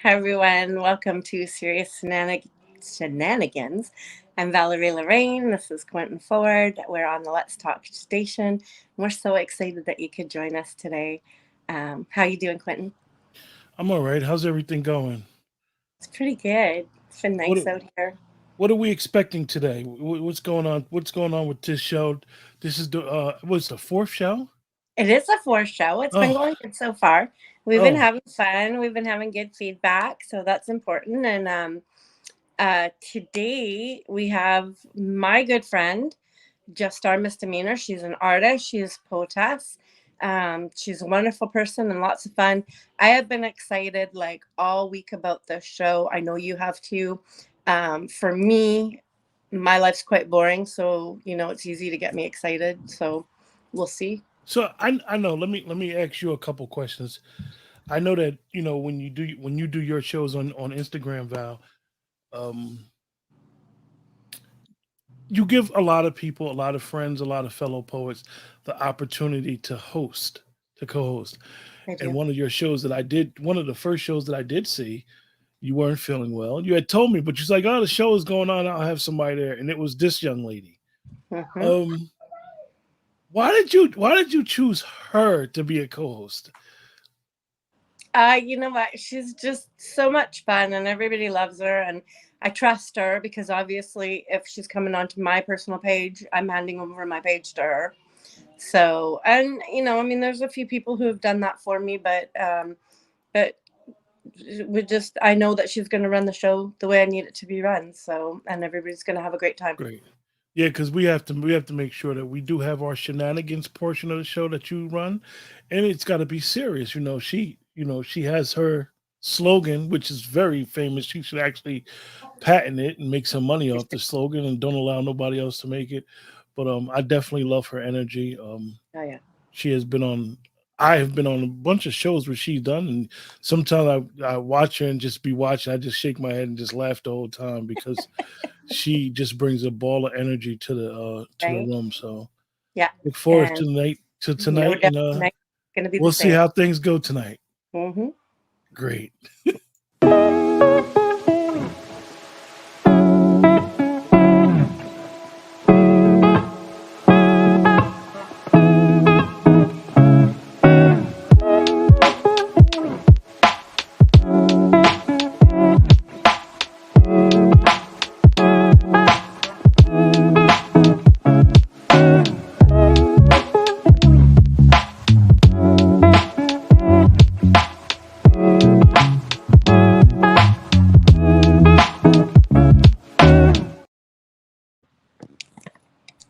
Hi, everyone. Welcome to Shenanigans. I'm Valerie Lorrain. This is Quentin Ford. We're on the Let's Talk station. We're so excited that you could join us today. How you doing, Quentin? I'm all right. How's everything going? It's pretty good. It's been What nice out here. what are we expecting today? What's going on? What's going on with this show? This is the what's the fourth show? It is a fourth show. It's been Oh, going good so far. We've been oh, having fun. We've been having good feedback, so that's important. And today we have my good friend, Just Our Misdemeanor. She's an artist. She's a poetess. She's a wonderful person and lots of fun. I have been excited like all week about this show. I know you have too. For me, my life's quite boring, so it's easy to get me excited. So we'll see. so I know. Let me ask you a couple questions. I know that when you do your shows on Instagram, Val, um, you give a lot of people, a lot of friends, a lot of fellow poets, the opportunity to co-host. I And do. one of your shows that I did, one of the first shows that I did see, you weren't feeling well. You had told me, but you're like, "Oh, the show is going on. I'll have somebody there." And it was this young lady. Hmm. Um, why did you choose her to be a co-host? You know what? She's just so much fun, and everybody loves her. And I trust her because obviously, if she's coming onto my personal page, I'm handing over my page to her. So, and I mean, there's a few people who have done that for me, but I know that she's going to run the show the way I need it to be run. So, and everybody's going to have a great time. Great. Yeah, because we have to make sure that we do have our shenanigans portion of the show that you run, and it's got to be serious. She has her slogan, which is very famous. She should actually patent it and make some money off the slogan, and don't allow nobody else to make it. But I definitely love her energy. Oh yeah. She has been on. I have been on a bunch of shows where she's done, and sometimes I watch her and just be watching. I just shake my head and just laugh the whole time because she just brings a ball of energy to the Right. room. So Yeah. look forward And to no tonight, doubt and tonight's going to be the we'll see same. how things go tonight. Hmm. Great.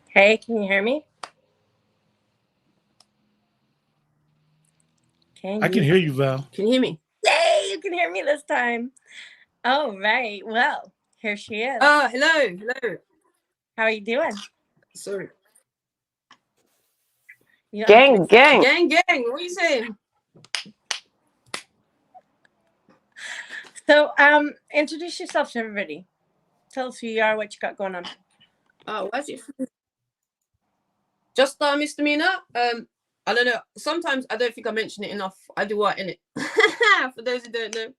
Hey, can you hear me? Can I can you? hear you, Val. Can you hear me? Yay, you can hear me this time. All right. Well, here she is. Hello, hello. How are you doing? Sorry. You don't have to. Gang, gang. Gang, gang, what are you saying? So, introduce yourself to everybody. Tell us who you are, what you got going on. Oh, why is it just a misdemeanor? I don't know. Sometimes I don't think I mention it enough. I do art in it. For those who don't know,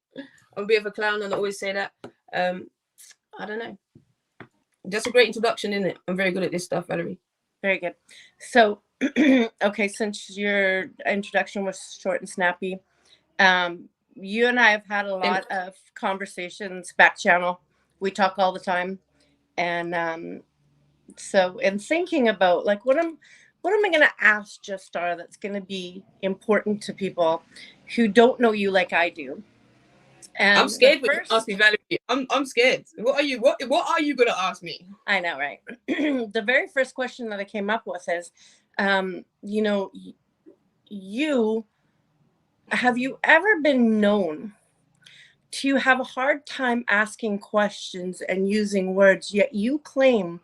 I'm a bit of a clown and I always say that. I don't know. Just a great introduction, isn't it? I'm very good at this stuff, Valerie. Very good. So, okay, since your introduction was short and snappy, you and I have had a And lot of conversations back channel. We talk all the time, and so in thinking about like what am I going to ask Just Star that's going to be important to people who don't know you like I do. I'm And the scared when you ask me, first, Valerie. I'm scared. What are you gonna ask me? I know, right? The very first question that I came up with is, you know, you have you ever been known to have a hard time asking questions and using words, yet you claim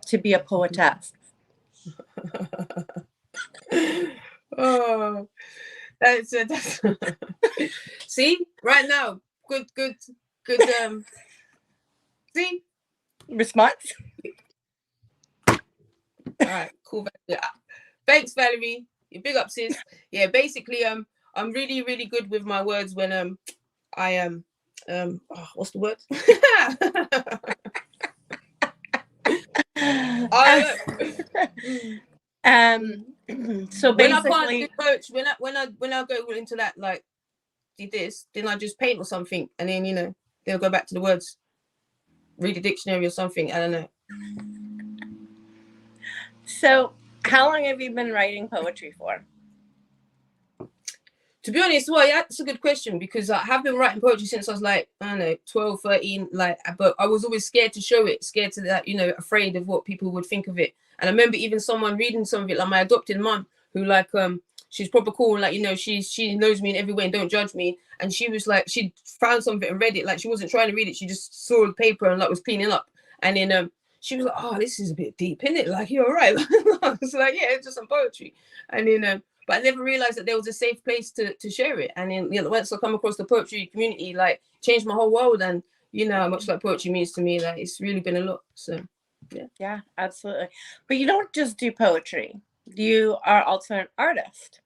to be a poetess? Oh, that's see right now. Good. See, Response? all right, cool. Yeah. Thanks, Valerie. You big up, sis. Yeah, basically, I'm really, really good with my words when I what's the word? So when I can't basically, do poetry, when I go into that, like, do this, then I just paint or something, and then, you know, they'll go back to the words, read a dictionary or something. I don't know. so how long have you been writing poetry for? To be honest, well, yeah, that's a good question, because I have been writing poetry since I was like, I don't know, 12, 13, like, but I was always scared to show it, scared to that, you know, afraid of what people would think of it. And I remember even someone reading some of it, like my adopted mum, who, like, she's proper cool, like, you know, she knows me in every way and don't judge me. And she was like, she found something and read it, like, she wasn't trying to read it, she just saw the paper and, like, was cleaning up. And then she was like, oh, this is a bit deep, isn't it? Like, you're all right. I was like, yeah, it's just some poetry. And then but I never realized that there was a safe place to share it. And then, you know, once I come across the poetry community, like, changed my whole world. And you know how much like poetry means to me. Like, it's really been a lot. So yeah, absolutely. But you don't just do poetry, you are also an artist,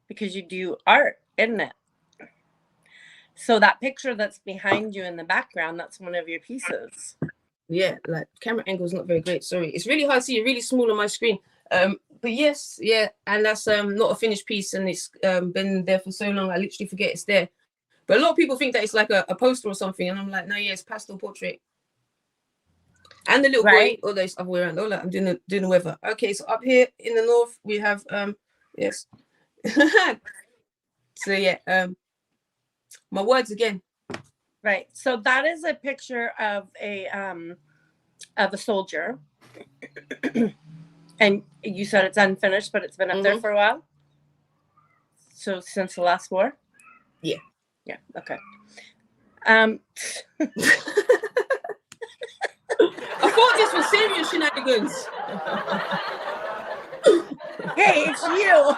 because you do art, isn't it? So that picture that's behind you in the background, that's one of your pieces. Yeah, like, camera angle's not very great, sorry. It's really hard to see, it really small on my screen. But yes, yeah, and that's not a finished piece, and it's been there for so long I literally forget it's there. But a lot of people think that it's like a poster or something, and I'm like, no, yeah, it's pastel portrait. And the little boy, all those other way around. Oh, look, I'm doing the weather. Okay, so up here in the north we have yes. So yeah, my words again. Right. So that is a picture of a soldier. And you said it's unfinished, but it's been up there for a while. So since the last war? Yeah. Yeah. Okay. I thought this was serious shenanigans. Hey, it's you.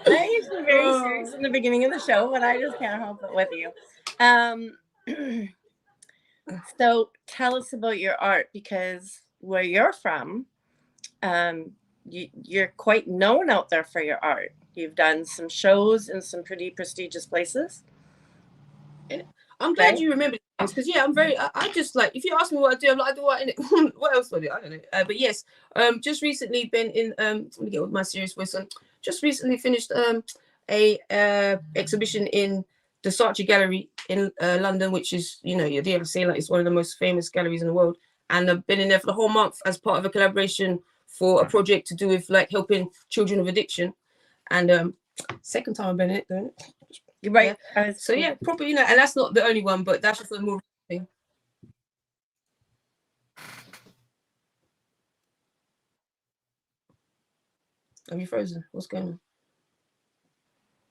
I used to be very serious in the beginning of the show, but I just can't help it with you. So tell us about your art, because where you're from, you're quite known out there for your art. You've done some shows in some pretty prestigious places. I'm glad you remember things, because yeah, I just, like, if you ask me what I do, I'm like, I do what in it. What else do I do? I don't know. But yes, just recently been in let me get with my serious voice on. Just recently finished a exhibition in the Saatchi Gallery in London, which is, you know, you'd ever say, like, it's one of the most famous galleries in the world. And I've been in there for the whole month as part of a collaboration for a project to do with, like, helping children with addiction. And second time I've been in it, doing it. You're right. Yeah. So yeah, probably, you know, and that's not the only one, but that's just a more thing. Are you frozen? What's going on?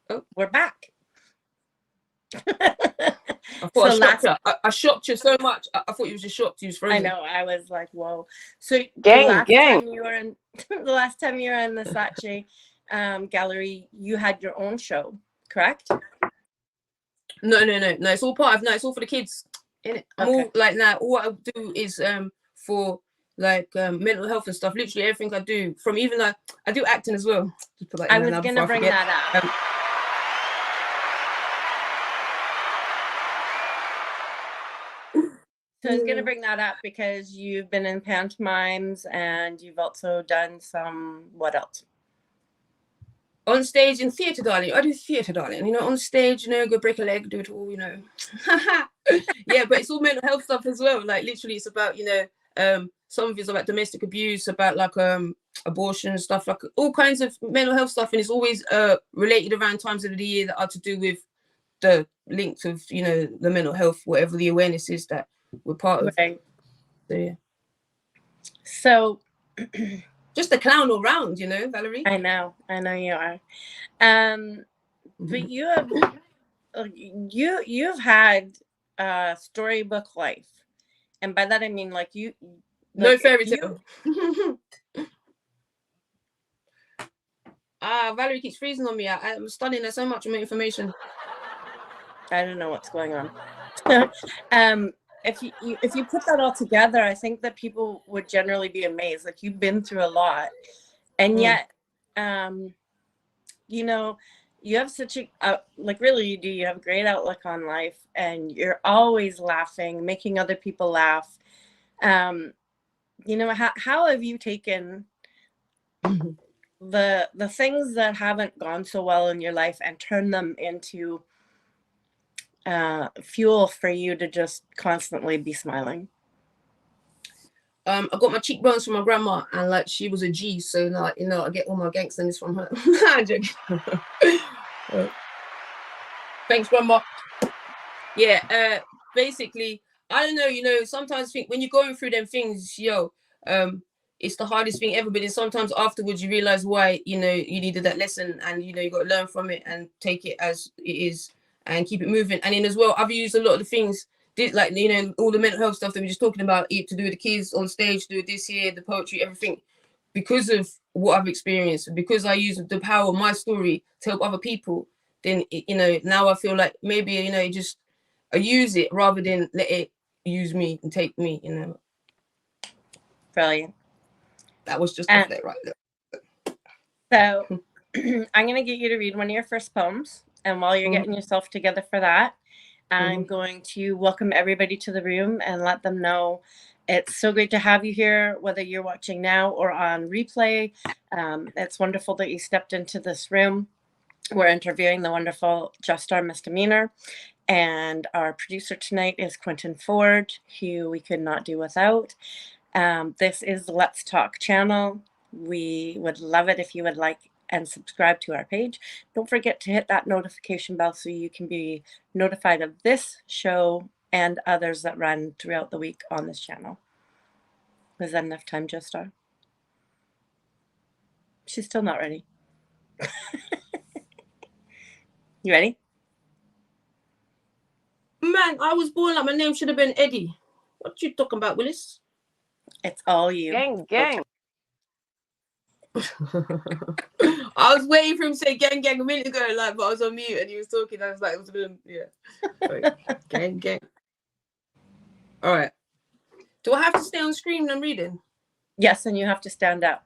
Oh, we're back. I thought I shocked you so much. I thought you was just shocked. You was frozen. I know. I was like, whoa. So the last time you were in the Saatchi gallery, you had your own show, correct? No. It's all part of. No, it's all for the kids. In it. I'm all like, now. All I do is for, like, mental health and stuff. Literally everything I do, from even like, I do acting as well. Just put that I was gonna bring that up. So I was going to bring that up because you've been in pantomimes and you've also done some, what else? On stage in theatre, darling. I do theatre, darling. You know, on stage, you know, go break a leg, do it all, you know. Yeah, but it's all mental health stuff as well. Like, literally, it's about, you know, some of it's about domestic abuse, about, like, abortion, stuff, like all kinds of mental health stuff. And it's always related around times of the year that are to do with the links of, you know, the mental health, whatever the awareness is that we're part of. Right. So yeah. So just a clown all round, you know, Valerie. I know you are. But you've had a storybook life, and by that I mean, like, you, like, no fairy tale. Valerie keeps freezing on me. I'm studying there so much of my information. I don't know what's going on. If you put that all together, I think that people would generally be amazed. Like, you've been through a lot, and yet, you know, you have such a like, really you do. You have a great outlook on life, and you're always laughing, making other people laugh. You know, how have you taken the things that haven't gone so well in your life and turned them into fuel for you to just constantly be smiling? I got my cheekbones from my grandma, and like she was a G, so like, you know, I get all my gangsterness from her. I'm joking. Thanks, grandma. Yeah, basically, I don't know, you know, sometimes think when you're going through them things, it's the hardest thing ever, but then sometimes afterwards you realize why, you know, you needed that lesson, and you know, you got to learn from it and take it as it is and keep it moving. And then as well, I've used a lot of the things, like, you know, all the mental health stuff that we're just talking about, to do with the kids on stage, do this here, the poetry, everything, because of what I've experienced, because I use the power of my story to help other people. Then, you know, now I feel like maybe, you know, I use it rather than let it use me and take me, you know. Brilliant. That was just off there right there. So I'm going to get you to read one of your first poems. And while you're getting yourself together for that, I'm going to welcome everybody to the room and let them know it's so great to have you here, whether you're watching now or on replay. It's wonderful that you stepped into this room. We're interviewing the wonderful Just Our Misdemeanor. And our producer tonight is Quentin Ford, who we could not do without. This is the Let's Talk channel. We would love it if you would like and subscribe to our page. Don't forget to hit that notification bell so you can be notified of this show and others that run throughout the week on this channel. Was that enough time, Just Star? She's still not ready. You ready? Man, I was born like my name should have been Eddie. What you talking about, Willis? It's all you. Gang, gang. I was waiting for him to say gang, gang a minute ago, like, but I was on mute and he was talking. I was like, it was him. Yeah. Right. Gang, gang. All right. Do I have to stay on screen when I'm reading? Yes, and you have to stand up.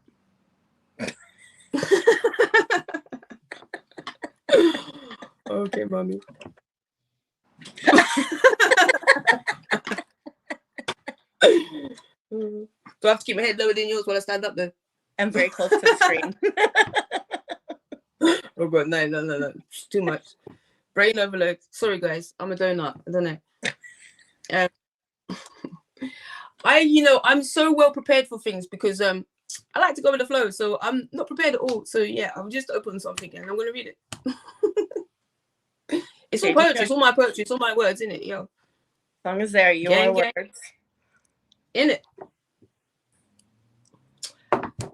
Okay, mommy. Do I have to keep my head lower than yours while I stand up though? I'm very close to the screen. Oh god, no. Too much. Brain overload. Sorry guys, I'm a donut. I don't know. I'm so well prepared for things because I like to go with the flow, so I'm not prepared at all. So yeah, I'll just open something and I'm gonna read it. It's all poetry, it's all my poetry, it's all my words, innit, yo. As long as they're your words. In it.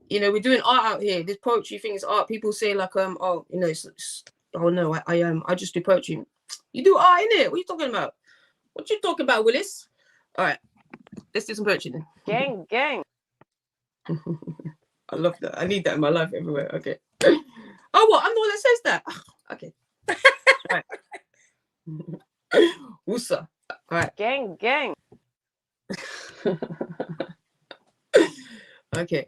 You know, we're doing art out here. This poetry thing is art. People say like, oh, you know, oh no, I just do poetry. You do art, innit? What are you talking about? What you talking about, Willis? All right, let's do some poetry then. Gang, gang. I love that. I need that in my life everywhere. Okay. Oh, what? I'm the one that says that. Okay. All right. Woosa. All right. Gang, gang. Okay.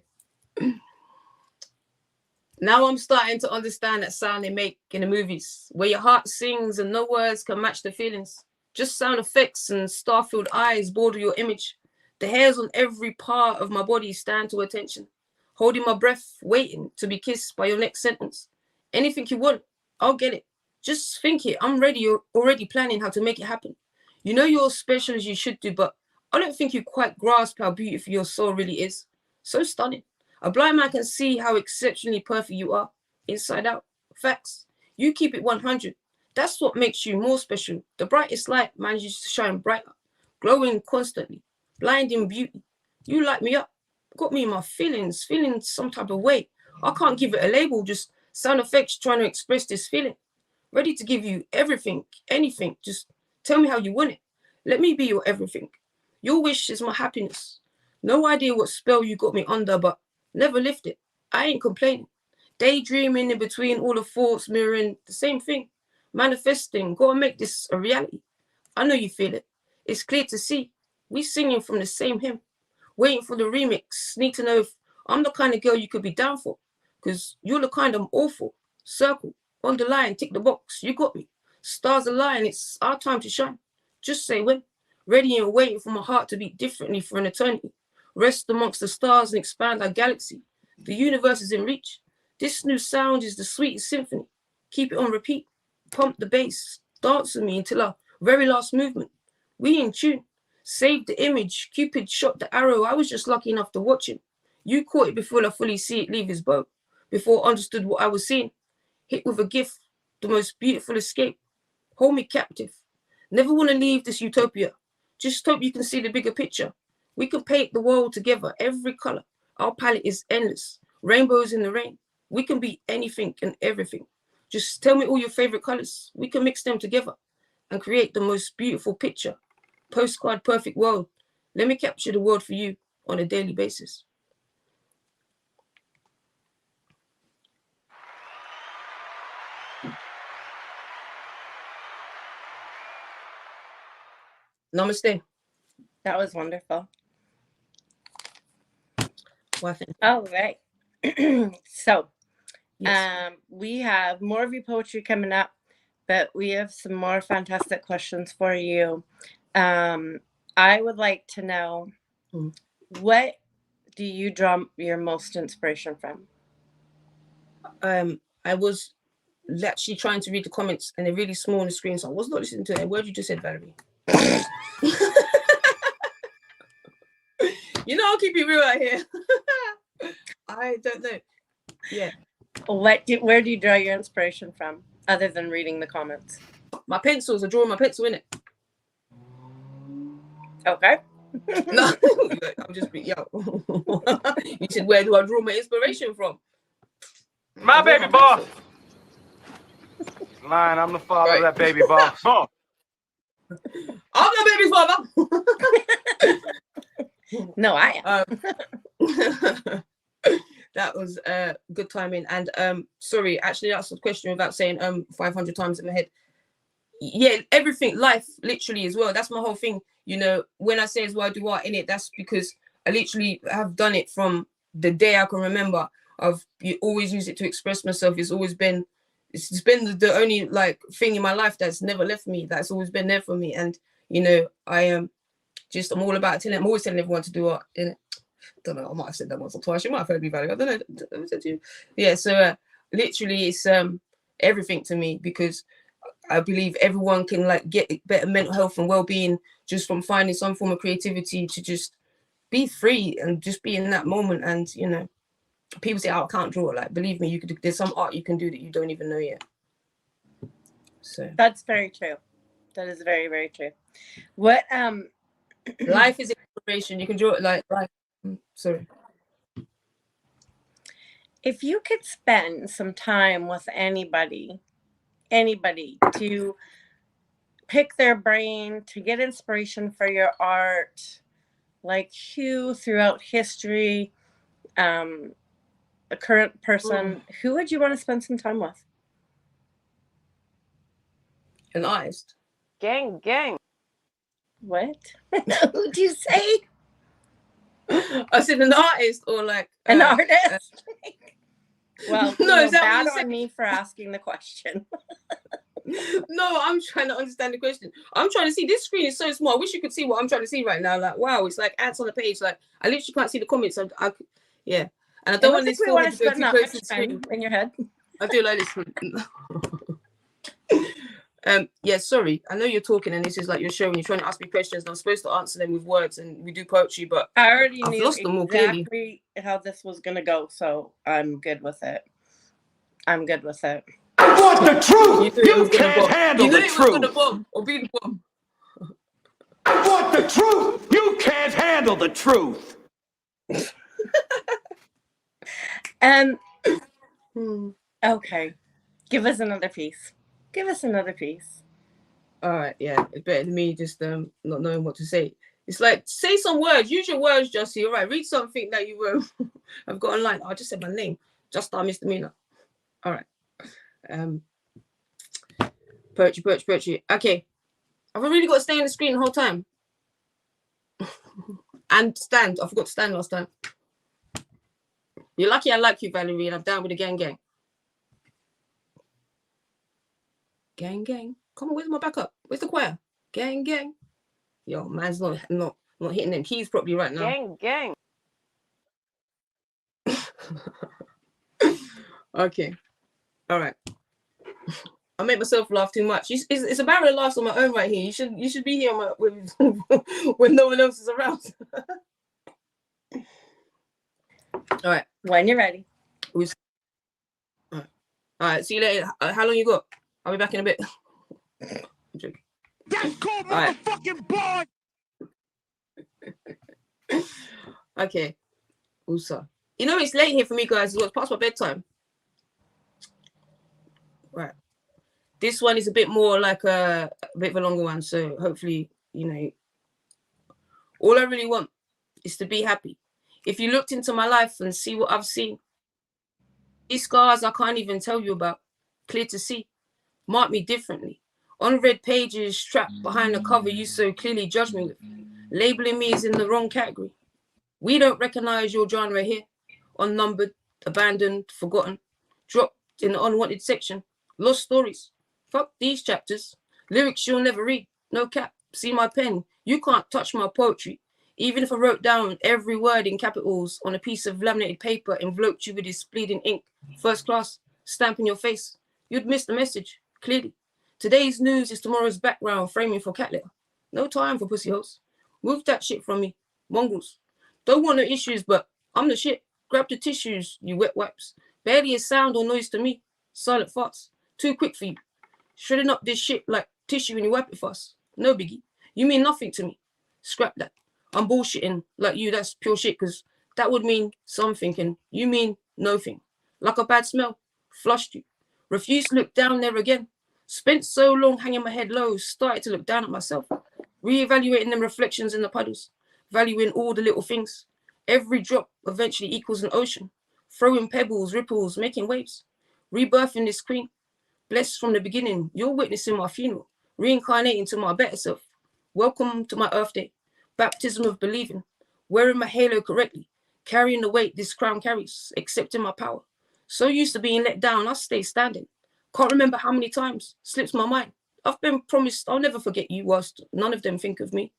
Now I'm starting to understand that sound they make in the movies, where your heart sings and no words can match the feelings. Just sound effects and star-filled eyes border your image. The hairs on every part of my body stand to attention, holding my breath, waiting to be kissed by your next sentence. Anything you want, I'll get it. Just think it. I'm ready. You're already planning how to make it happen. You know you're special as you should do, but I don't think you quite grasp how beautiful your soul really is. So stunning. A blind man can see how exceptionally perfect you are, inside out. Facts. You keep it 100. That's what makes you more special. The brightest light manages to shine brighter, glowing constantly, blinding beauty. You light me up, got me in my feelings, feeling some type of way. I can't give it a label, just sound effects trying to express this feeling. Ready to give you everything, anything. Just tell me how you want it. Let me be your everything. Your wish is my happiness. No idea what spell you got me under, but never lift it. I ain't complaining. Daydreaming in between all the thoughts, mirroring the same thing. Manifesting, gotta make this a reality. I know you feel it. It's clear to see. We singing from the same hymn. Waiting for the remix. Need to know if I'm the kind of girl you could be down for. Because you're the kind I'm all for. Circle. On the line, tick the box. You got me. Stars align. It's our time to shine. Just say when. Ready and waiting for my heart to beat differently for an eternity. Rest amongst the stars and expand our galaxy. The universe is in reach. This new sound is the sweetest symphony. Keep it on repeat. Pump the bass. Dance with me until our very last movement. We in tune. Save the image. Cupid shot the arrow. I was just lucky enough to watch him. You caught it before I fully see it leave his bow. Before I understood what I was seeing. Hit with a gift. The most beautiful escape. Hold me captive. Never want to leave this utopia. Just hope you can see the bigger picture. We can paint the world together, every color. Our palette is endless. Rainbows in the rain. We can be anything and everything. Just tell me all your favorite colors. We can mix them together and create the most beautiful picture. Postcard perfect world. Let me capture the world for you on a daily basis. Namaste. That was wonderful. Well, thank you. All right. So Yes. we have more of your poetry coming up, but we have some more fantastic questions for you. I would like to know, what do you draw your most inspiration from? I was actually trying to read the comments and they're really small on the screen, so I was not listening to a word you just said, Valerie. You know, I'll keep it real out here. I don't know. Yeah. Where do you draw your inspiration from, other than reading the comments? My pencils, I draw my pencil in it. Okay. No, I'm just being, yo. You said, where do I draw my inspiration from? My baby boss. Lying, I'm the father of that baby boss. Oh. I'm the baby's father. No, I am. That was good timing. And sorry, actually that's a question without saying 500 times in my head. Yeah, everything, life, literally as well. That's my whole thing. You know, when I say as well, I do art in it, that's because I literally have done it from the day I can remember. I've always used it to express myself. It's been the only like thing in my life that's never left me. That's always been there for me. And you know, I'm all about telling. I'm always telling everyone to do art in it. Don't know. I might have said that once or twice. You might have heard me, Valerie. I don't know. I said to you. Yeah. So literally, it's everything to me, because I believe everyone can like get better mental health and well-being just from finding some form of creativity to just be free and just be in that moment. And you know, people say, "Oh, I can't draw." Like, believe me, you could. There's some art you can do that you don't even know yet. So that's very true. That is very, very true. What life is inspiration. You can draw it like life. Sorry. If you could spend some time with anybody to pick their brain, to get inspiration for your art, like who throughout history, a current person, who would you want to spend some time with? An artist. Gang. What? Who'd you say? I said an artist, or like an artist. Well, no, is that bad what you on me for asking the question. No, I'm trying to understand the question. I'm trying to see. This screen is so small. I wish you could see what I'm trying to see right now. Like, wow, it's like ants on the page. Like, I literally can't see the comments. Yeah, and I don't want this forehead to go too close to the screen in your head. I do like this. Yeah, sorry. I know you're talking, and this is like your show, and you're trying to ask me questions, and I'm supposed to answer them with words, and we do poetry, but I already knew lost them all exactly clearly. how this was gonna go, so I'm good with it. I want the truth. You can't handle the truth. You knew it was gonna bomb or be the bomb. I want the truth. You can't handle the truth. Okay. Give us another piece. All right, yeah. It's better than me just not knowing what to say. It's like, say some words. Use your words, Jussie. All right, read something that you have got online. I just said my name. Just our misdemeanor. All right. Poetry. Okay. I've really got to stay on the screen the whole time. And stand. I forgot to stand last time. You're lucky I like you, Valerie, and I'm down with the gang. Gang, gang. Come on, where's my backup? Where's the choir? Gang, gang. Yo, man's not hitting them keys properly right now. Gang, gang. Okay. All right. I make myself laugh too much. It's a barrel of laughs on my own right here. You should be here with when no one else is around. All right. When you're ready. All right. See you later. How long you got? I'll be back in a bit. I'm joking. That's called motherfucking boy. Okay. Also, you know it's late here for me, guys. It's past my bedtime. Right. This one is a bit more like a bit of a longer one. So hopefully, you know, all I really want is to be happy. If you looked into my life and see what I've seen, these scars I can't even tell you about, clear to see, mark me differently. Unread pages trapped behind the cover you so clearly judge me with, labeling me as in the wrong category. We don't recognize your genre here. Unnumbered, abandoned, forgotten, dropped in the unwanted section. Lost stories. Fuck these chapters. Lyrics you'll never read. No cap. See my pen. You can't touch my poetry. Even if I wrote down every word in capitals on a piece of laminated paper, enveloped you with this bleeding ink, first class, stamp in your face, you'd miss the message, clearly. Today's news is tomorrow's background framing for cat litter. No time for pussy hoes. Move that shit from me. Mongrels. Don't want no issues, but I'm the shit. Grab the tissues, you wet wipes. Barely a sound or noise to me. Silent farts. Too quick for you. Shredding up this shit like tissue when you wipe it fast. No biggie. You mean nothing to me. Scrap that. I'm bullshitting like you. That's pure shit, because that would mean something, and you mean nothing. Like a bad smell. Flushed you. Refused to look down there again. Spent so long hanging my head low, started to look down at myself. Reevaluating them reflections in the puddles. Valuing all the little things. Every drop eventually equals an ocean. Throwing pebbles, ripples, making waves. Rebirthing this queen. Blessed from the beginning, you're witnessing my funeral. Reincarnating to my better self. Welcome to my Earth Day. Baptism of believing. Wearing my halo correctly. Carrying the weight this crown carries. Accepting my power. So used to being let down, I stay standing. Can't remember how many times. Slips my mind. I've been promised I'll never forget you whilst none of them think of me.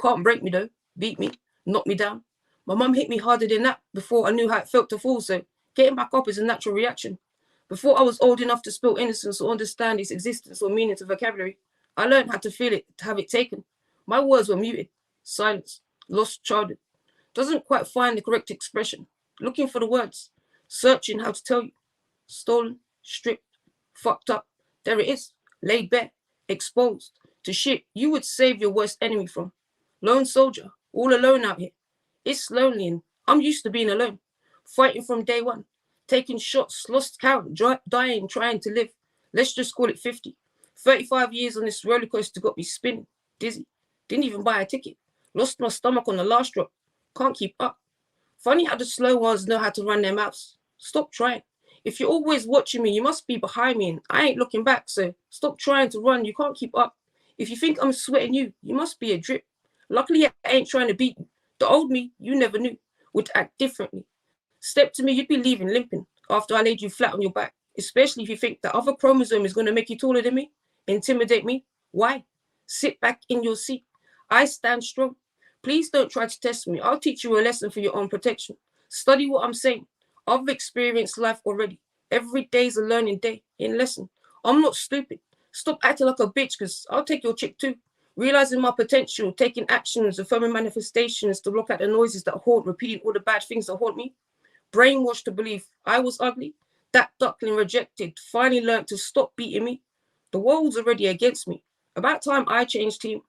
Can't break me though. Beat me. Knock me down. My mum hit me harder than that before I knew how it felt to fall, so getting back up is a natural reaction. Before I was old enough to spill innocence or understand its existence or meaning to vocabulary, I learned how to feel it, to have it taken. My words were muted, silenced, lost childhood. Doesn't quite find the correct expression. Looking for the words, searching how to tell you. Stolen, stripped, fucked up. There it is, laid bare, exposed to shit you would save your worst enemy from. Lone soldier, all alone out here. It's lonely and I'm used to being alone. Fighting from day one. Taking shots, lost count, dying, trying to live. Let's just call it 50. 35 years on this roller coaster got me spinning, dizzy. Didn't even buy a ticket. Lost my stomach on the last drop. Can't keep up. Funny how the slow ones know how to run their mouths. Stop trying. If you're always watching me, you must be behind me and I ain't looking back, so stop trying to run. You can't keep up. If you think I'm sweating you, you must be a drip. Luckily, I ain't trying to beat you. The old me, you never knew, would act differently. Step to me, you'd be leaving limping after I laid you flat on your back, especially if you think that other chromosome is going to make you taller than me, intimidate me. Why? Sit back in your seat. I stand strong. Please don't try to test me. I'll teach you a lesson for your own protection. Study what I'm saying. I've experienced life already. Every day's a learning day in lesson. I'm not stupid. Stop acting like a bitch, because I'll take your chick too. Realizing my potential, taking actions, affirming manifestations to block out the noises that haunt, repeating all the bad things that haunt me. Brainwashed to believe I was ugly. That duckling rejected, finally learned to stop beating me. The world's already against me. About time I changed team.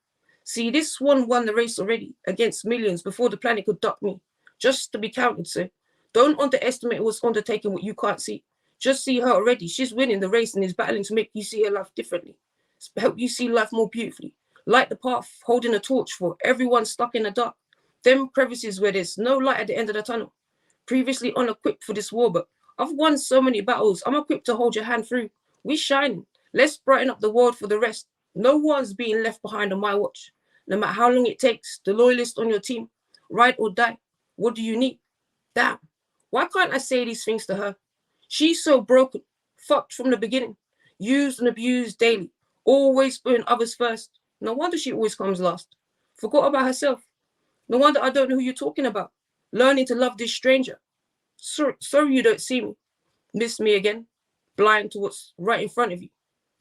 See, this one won the race already against millions before the planet could duck me. Just to be counted, sir. Don't underestimate what's undertaking what you can't see. Just see her already. She's winning the race and is battling to make you see her life differently. Help you see life more beautifully. Light the path, holding a torch for everyone stuck in the dark. Them crevices where there's no light at the end of the tunnel. Previously unequipped for this war, but I've won so many battles. I'm equipped to hold your hand through. We shining. Let's brighten up the world for the rest. No one's being left behind on my watch. No matter how long it takes, the loyalist on your team, ride or die. What do you need? Damn. Why can't I say these things to her? She's so broken, fucked from the beginning. used and abused daily, always putting others first. No wonder she always comes last. Forgot about herself. No wonder I don't know who you're talking about. Learning to love this stranger. Sorry you don't see me. Miss me again. Blind to what's right in front of you.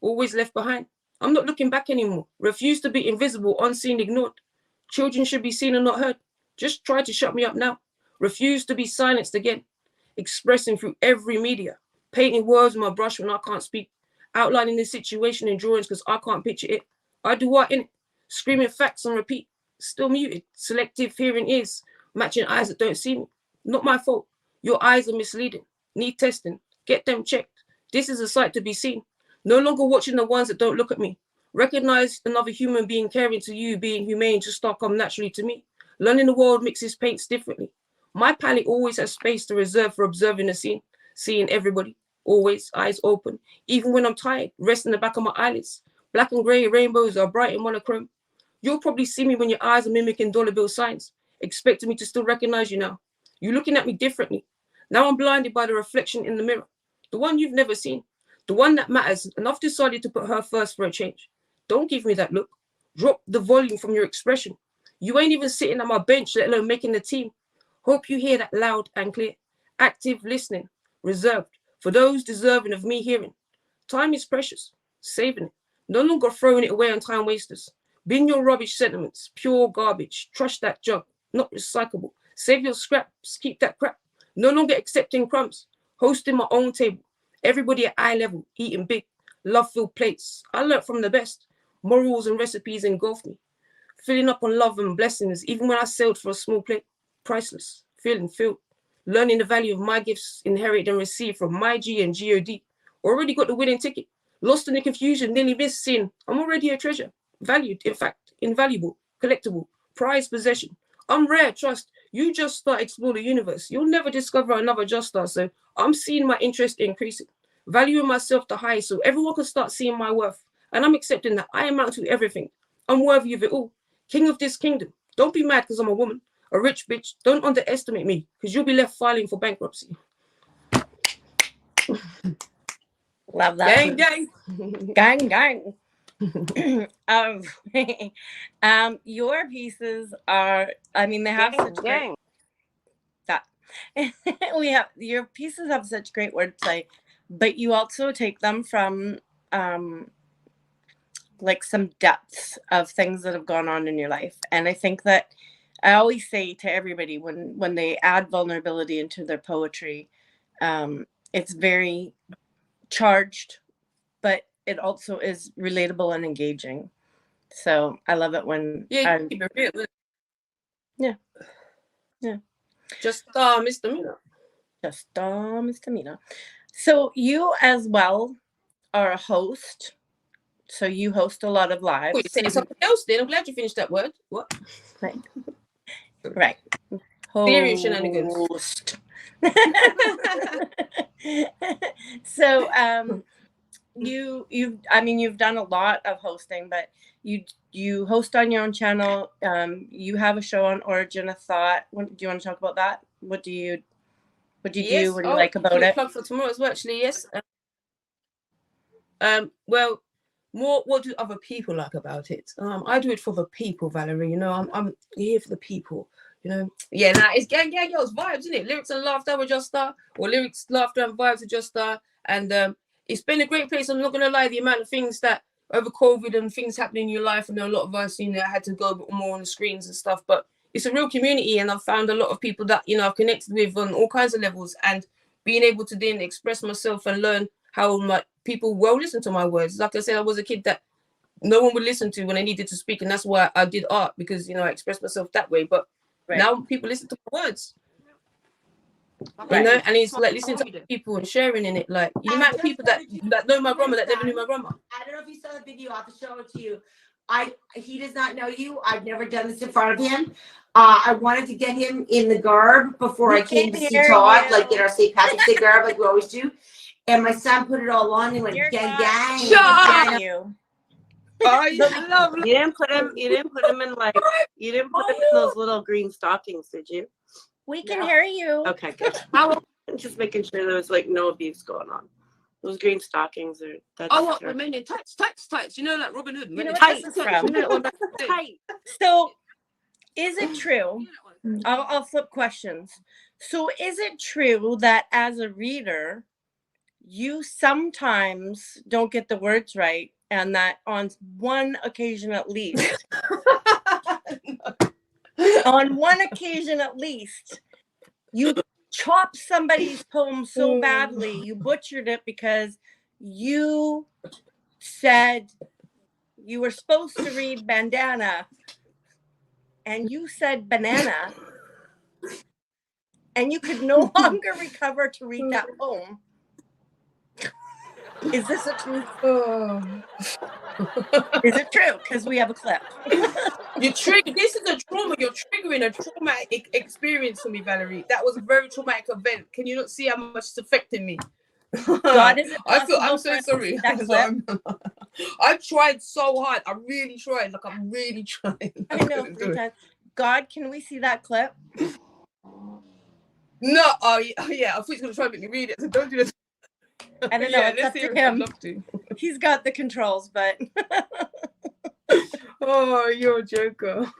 Always left behind. I'm not looking back anymore. Refuse to be invisible, unseen, ignored. Children should be seen and not heard. Just try to shut me up now. Refuse to be silenced again. Expressing through every media. Painting words with my brush when I can't speak. Outlining the situation in drawings because I can't picture it. I do what in it? Screaming facts on repeat. Still muted. Selective hearing ears. Matching eyes that don't see me. Not my fault. Your eyes are misleading. Need testing. Get them checked. This is a sight to be seen. No longer watching the ones that don't look at me. Recognize another human being caring to you, being humane, just start come naturally to me. Learning the world mixes paints differently. My palette always has space to reserve for observing the scene. Seeing everybody. Always eyes open. Even when I'm tired, resting the back of my eyelids. Black and grey rainbows are bright and monochrome. You'll probably see me when your eyes are mimicking dollar bill signs. Expecting me to still recognize you now. You're looking at me differently. Now I'm blinded by the reflection in the mirror. The one you've never seen. The one that matters. And I've decided to put her first for a change. Don't give me that look. Drop the volume from your expression. You ain't even sitting at my bench, let alone making the team. Hope you hear that loud and clear. Active listening. Reserved. For those deserving of me hearing. Time is precious. Saving it. No longer throwing it away on time wasters. Bin your rubbish sentiments. Pure garbage. Trash that junk. Not recyclable. Save your scraps. Keep that crap. No longer accepting crumbs. Hosting my own table. Everybody at eye level. Eating big. Love-filled plates. I learnt from the best. Morals and recipes engulf me. Filling up on love and blessings. Even when I sailed for a small plate. Priceless. Feeling filled. Learning the value of my gifts inherited and received from my G and God. Already got the winning ticket. Lost in the confusion. Nearly missed seeing. I'm already a treasure. Valued, in fact. Invaluable. Collectible. Prized possession. I'm rare, trust. You just start explore the universe. You'll never discover another Just Star. So I'm seeing my interest increasing. Valuing myself the highest so everyone can start seeing my worth. And I'm accepting that I amount to everything. I'm worthy of it all. King of this kingdom. Don't be mad because I'm a woman. A rich bitch. Don't underestimate me because you'll be left filing for bankruptcy. Love that. Gang, gang. Gang, gang. Your pieces are, I mean, they have such great, that we have, your pieces have such great wordplay, but you also take them from like some depths of things that have gone on in your life. And I think that I always say to everybody when they add vulnerability into their poetry, it's very charged, but it also is relatable and engaging. So I love it when Yeah. Just misdemeanor. Just misdemeanor. So you as well are a host. So you host a lot of lives. Wait, you're saying something else then? I'm glad you finished that word. What? Right. Right. Serious shenanigans. So you've done a lot of hosting, but you host on your own channel. You have a show on Origin of Thought. Do you want to talk about that? What do you do? What do you like about it? Plug for tomorrow as well, actually. Yes. Well, more. What do other people like about it? I do it for the people, Valerie. You know, I'm here for the people. You know, yeah. Nah, it's gang, girls vibes, isn't it? Lyrics and laughter with Just Star, or lyrics, laughter, and vibes with Just Star. And it's been a great place. I'm not gonna lie, the amount of things that over COVID and things happening in your life, and a lot of us, you know, had to go more on the screens and stuff. But it's a real community, and I've found a lot of people that, you know, I've connected with on all kinds of levels, and being able to then express myself and learn how my people will listen to my words. Like I said, I was a kid that no one would listen to when I needed to speak, and that's why I did art, because, you know, I expressed myself that way. But now people listen to my words. You know, and it's like listening to people and sharing in it. Like, you might people that know my grandma that never knew my grandma. I don't know if you saw the video. I'll have to show it to you. He does not know you. I've never done this in front of him. I wanted to get him in the garb before I came to see Todd, like in our St. Patrick's Day garb, like we always do. And my son put it all on and went gang gang. Shut you. Oh, yeah, lovely. You didn't put him in like you didn't put him in those little green stockings, did you? We can hear you. Okay, good. How just making sure there was like no abuse going on. Those green stockings are. That's Oh, what? We're mainly tights. You know, like Robin Hood. You know what Tight. this is from? tight. So, is it true? I'll flip questions. So, is it true that as a reader, you sometimes don't get the words right, and that on one occasion at least, you chopped somebody's poem so badly, you butchered it because you said you were supposed to read bandana and you said banana, and you could no longer recover to read that poem? Is this a truth? Is it true? Because we have a clip. You trigger. This is a trauma. You're triggering a traumatic experience for me, Valerie. That was a very traumatic event. Can you not see how much it's affecting me? God, is it possible I'm so sorry. that clip? I tried so hard. I really tried. Like, I'm really trying. I know 3 times. God, can we see that clip? No. Oh yeah. I thought he was gonna try and make me read it. So don't do this. I don't know. Yeah, It's let's up hear to it. I'd him. love to. He's got the controls, but Oh, you're a joker.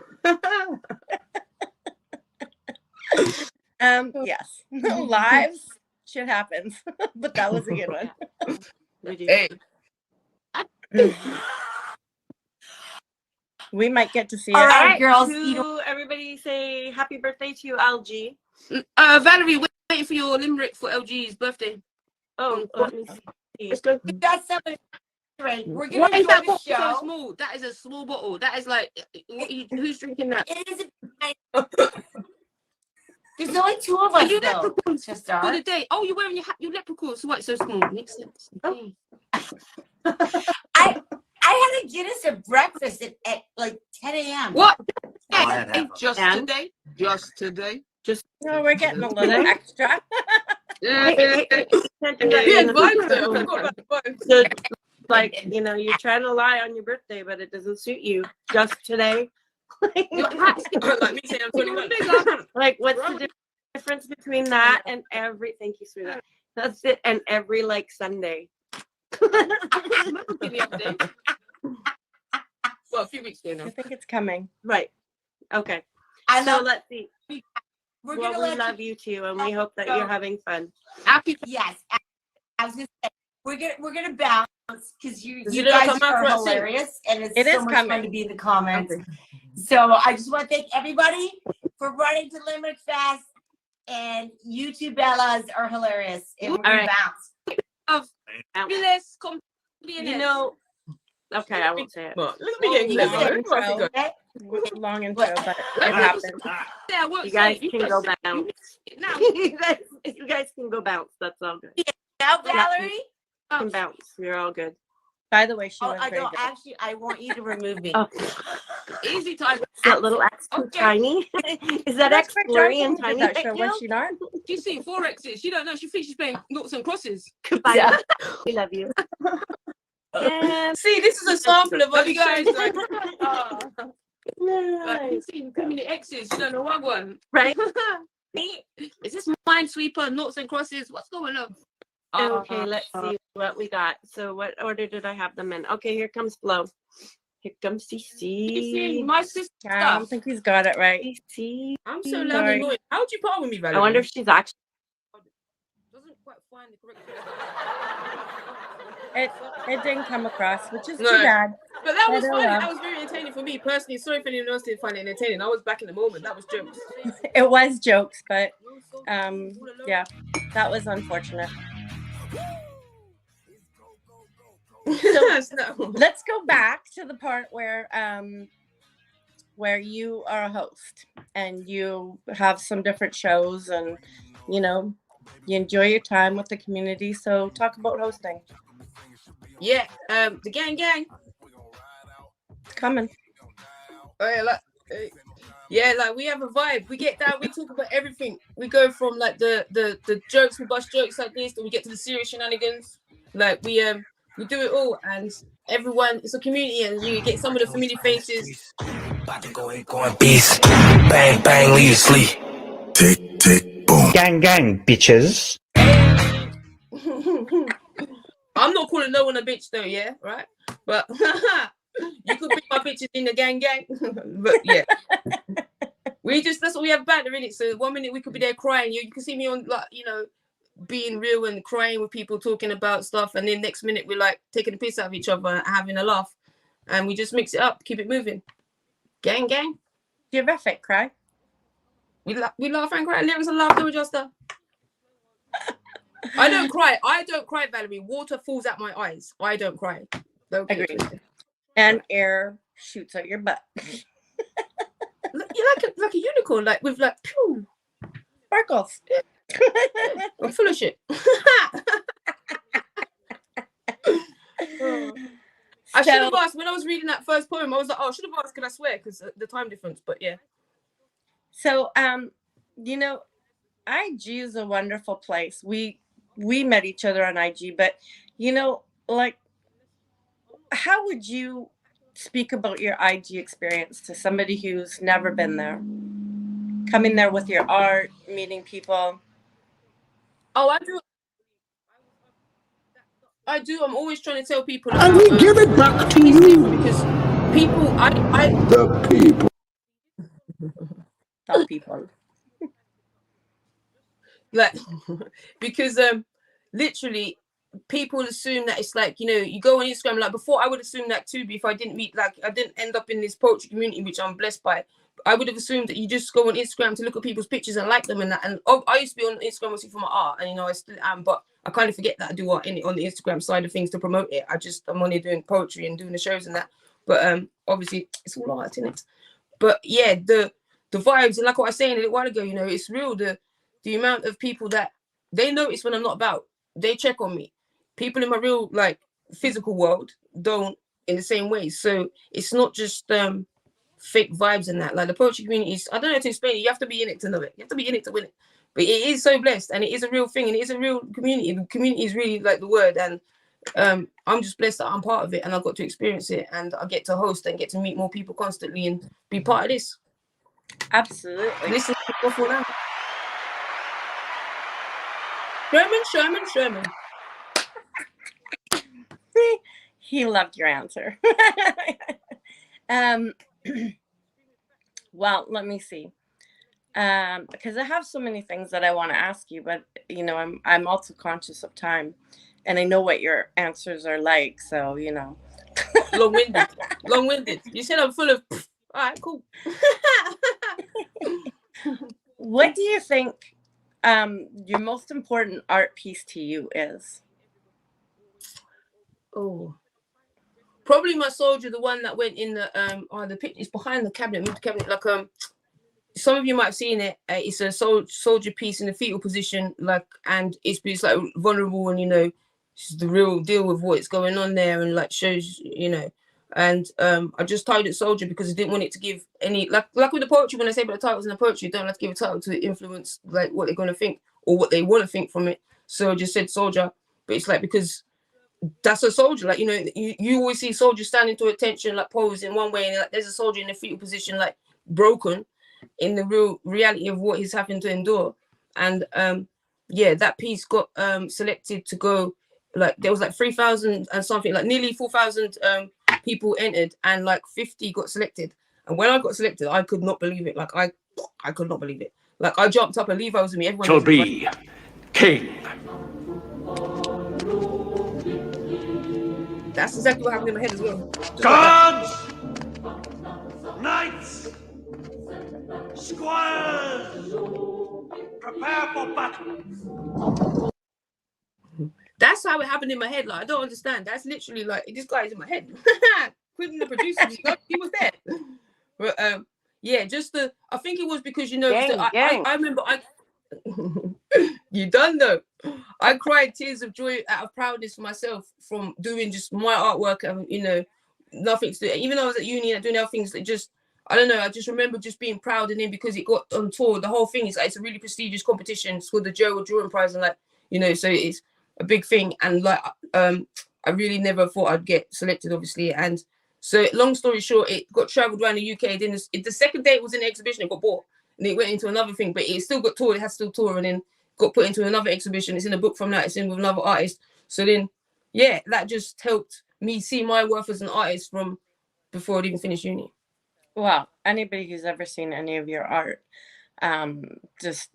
yes, lives shit happens, but that was a good one. Hey. We might get to see it. All right, Alright, girls. Everybody say happy birthday to LG. Valerie, waiting for your limerick for LG's birthday. Oh, let me see. Let's go. We got somebody. Right. We're Why gonna is that enjoy the bottle so show. small? That is a small bottle. That is like, who's drinking that? It is There's only 2 of us You though. leprechauns Just for the day. Oh, you're wearing your hat. Your leprechauns. So why it's so small? Makes sense. Oh. I had a Guinness at breakfast at like 10 a.m. What? Yeah, Hey, just And? today. Just today. No, we're getting a little extra. Hey, can't do that. Yeah, You know? vibes though. I forgot about the vibes. So, like, you know, you're trying to lie on your birthday, but it doesn't suit you. Just today. Your hat. Like me saying I'm 21. Like, what's the difference between that and every? Thank you, sweetheart. That's it, and every like Sunday. Well, a few weeks ago I now. think it's coming. Right. Okay. I So love. let's see. We're Well, gonna we let love you too, and we hope that you're having fun. Happy. Yes. I was gonna say we're gonna bounce because you Does it guys come out are for us soon? hilarious and it's It so is much coming. fun to be in the comments. So I just want to thank everybody for running to Limerick Fest, and you two Bellas are hilarious. And we're gonna All right. bounce. Fabulous. You know. Okay, I won't say it. Look at me getting Oh, clever. no. Everybody go. Okay? Long intro, but it happened. Yeah, I won't You guys say it. can go bounce. Now. you guys can go bounce. That's all good. Now, Valerie. You can bounce. You're all good. By the way, she Oh, was I very know. good. Actually, I want you to remove me. Oh, Easy time. is that little X too Okay. tiny? Is that X Expect blurry Jonathan and to tiny? do that right show, now? was she not? She's seen 4 X's. She don't know. She thinks she's playing noughts and crosses. Goodbye. Yeah. We love you. And See, this is a sample of what you guys like. nice. You've seen too many X's. You don't know what one. Right? Is this Minesweeper, noughts and crosses? What's going on? Okay, let's see what we got. So what order did I have them in? Okay, here comes Flo. Here comes You see, CC. my sister. I don't think he's got it right. CC. I'm so loud and Sorry. annoyed. How'd you part with me, Valerie? I wonder if she's actually. Doesn't quite find the correct. It didn't come across, which is No. too bad. But that was I don't funny. know. That was very entertaining for me personally. Sorry if anyone else didn't find it entertaining. I was back in the moment. That was jokes. It was jokes, but yeah, that was unfortunate. No. Let's go back to the part where you are a host and you have some different shows and you know you enjoy your time with the community. So talk about hosting. Yeah, the gang. It's coming. Oh, yeah, like we have a vibe. We get down. We talk about everything. We go from like the jokes. We bust jokes like this, and we get to the serious shenanigans. Like we do it all, and everyone. It's a community, and you get some of the familiar faces. About to go and beast. Bang, bang, leave you sleep. Tick, tick, boom. Gang, gang, bitches. I'm not calling no one a bitch though, yeah, right? But you could be my bitches in the gang. But yeah. That's what we have banter in it. So 1 minute we could be there crying. You can see me on, like, you know, being real and crying with people talking about stuff, and then next minute we're like taking the piss out of each other and having a laugh, and we just mix it up, keep it moving. Gang. Terrific, cry. We laugh and cry. Lyrics and laughter adjuster. I don't cry, Valerie. Water falls out my eyes. I don't cry. Don't get Agreed. twisted. And air shoots out your butt. You're like a unicorn, like with like pew. Sparkles. I'm full of shit. I should have asked when I was reading that first poem. I was like, oh, I should have asked, can I swear? Because the time difference. But yeah. So, you know, IG is a wonderful place. We met each other on IG, but you know, like, how would you speak about your IG experience to somebody who's never been there? Coming there with your art, meeting people. Oh, I do. I'm always trying to tell people And about, we give it back to you. because people, The people. Tell people. like, because literally people assume that it's like, you know, you go on Instagram, like before I would assume that too, but if I didn't end up in this poetry community, which I'm blessed by, I would have assumed that you just go on Instagram to look at people's pictures and like them and that. And I used to be on Instagram obviously for my art, and you know I still am, but I kind of forget that I do art in it on the Instagram side of things to promote it. I'm only doing poetry and doing the shows and that. But obviously it's all art in it. But yeah, the vibes, and like what I was saying a little while ago, you know, it's real. The amount of people that they notice when I'm not about, they check on me. People in my real like physical world don't in the same way. So it's not just fake vibes and that. Like the poetry community is, I don't know how to explain it. You have to be in it to know it. You have to be in it to win it. But it is so blessed, and it is a real thing, and it is a real community. The community is really like the word, and I'm just blessed that I'm part of it, and I got to experience it, and I get to host and get to meet more people constantly and be part of this. Absolutely. Listen to for now. Sherman. He loved your answer. Well, let me see. Because I have so many things that I want to ask you, but you know, I'm also conscious of time, and I know what your answers are like. So you know, long-winded. You said I'm full of. All right, cool. What do you think your most important art piece to you is? Oh, probably my soldier, the one that went in the pit. It's behind the cabinet. Like some of you might have seen it. It's a soldier piece in the fetal position, like, and it's like vulnerable, and you know, it's the real deal with what's going on there, and like shows, you know. And I just titled it Soldier because I didn't want it to give any, like with the poetry, when I say about the titles in the poetry, you don't have to give a title to influence like what they're going to think or what they want to think from it. So I just said Soldier, but it's like, because that's a soldier, like, you know, you always see soldiers standing to attention, like posed in one way, and like there's a soldier in the fetal position, like broken in the real reality of what he's having to endure. And yeah, that piece got selected to go, like there was like 3,000 and something, like nearly 4,000 people entered, and like 50 got selected. And when I got selected, I could not believe it. Like I could not believe it. Like I jumped up, and Levi was with me. Everyone Shall be king. That's exactly what happened in my head as well. Guards, knights, squires, prepare for battle. That's how it happened in my head. Like I don't understand. That's literally like this guy is in my head. Quitting the producer, he was there. But yeah, I think it was because, you know, I remember you done though. I cried tears of joy out of proudness for myself from doing just my artwork, and you know, nothing to do. Even though I was at uni and doing other things, that just, I don't know, I just remember just being proud of him because it got on tour. The whole thing is like, it's a really prestigious competition. It's called the Gerald Drawing Prize, and like, you know, so it's a big thing. And like I really never thought I'd get selected, obviously. And so long story short, it got traveled around the UK. Then the second day it was in the exhibition, it got bought, and it went into another thing, but it still got toured. It has still tour, and then got put into another exhibition. It's in a book from that. It's in with another artist. So then yeah, that just helped me see my worth as an artist from before I'd even finished uni. Well, anybody who's ever seen any of your art, just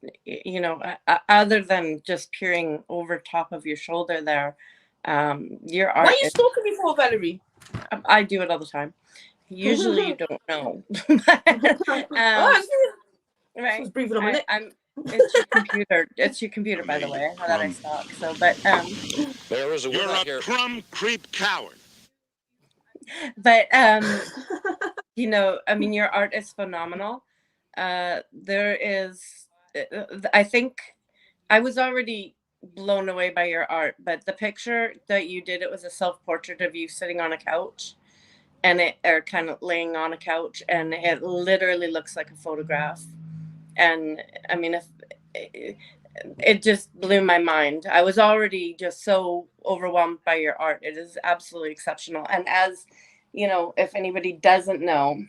other than just peering over top of your shoulder there, your art. What are you stalking me for, Valerie? I do it all the time. Usually, you don't know. Right. Just breathing on my neck. It's your computer. It's your computer, by the way, that I stalk. So, but There is a You're a crumb creep coward. But I mean, your art is phenomenal. There is, I think, I was already blown away by your art, but the picture that you did, it was a self-portrait of you sitting on a couch, or kind of laying on a couch, and it literally looks like a photograph. And I mean, it just blew my mind. I was already just so overwhelmed by your art. It is absolutely exceptional. And as you know, if anybody doesn't know,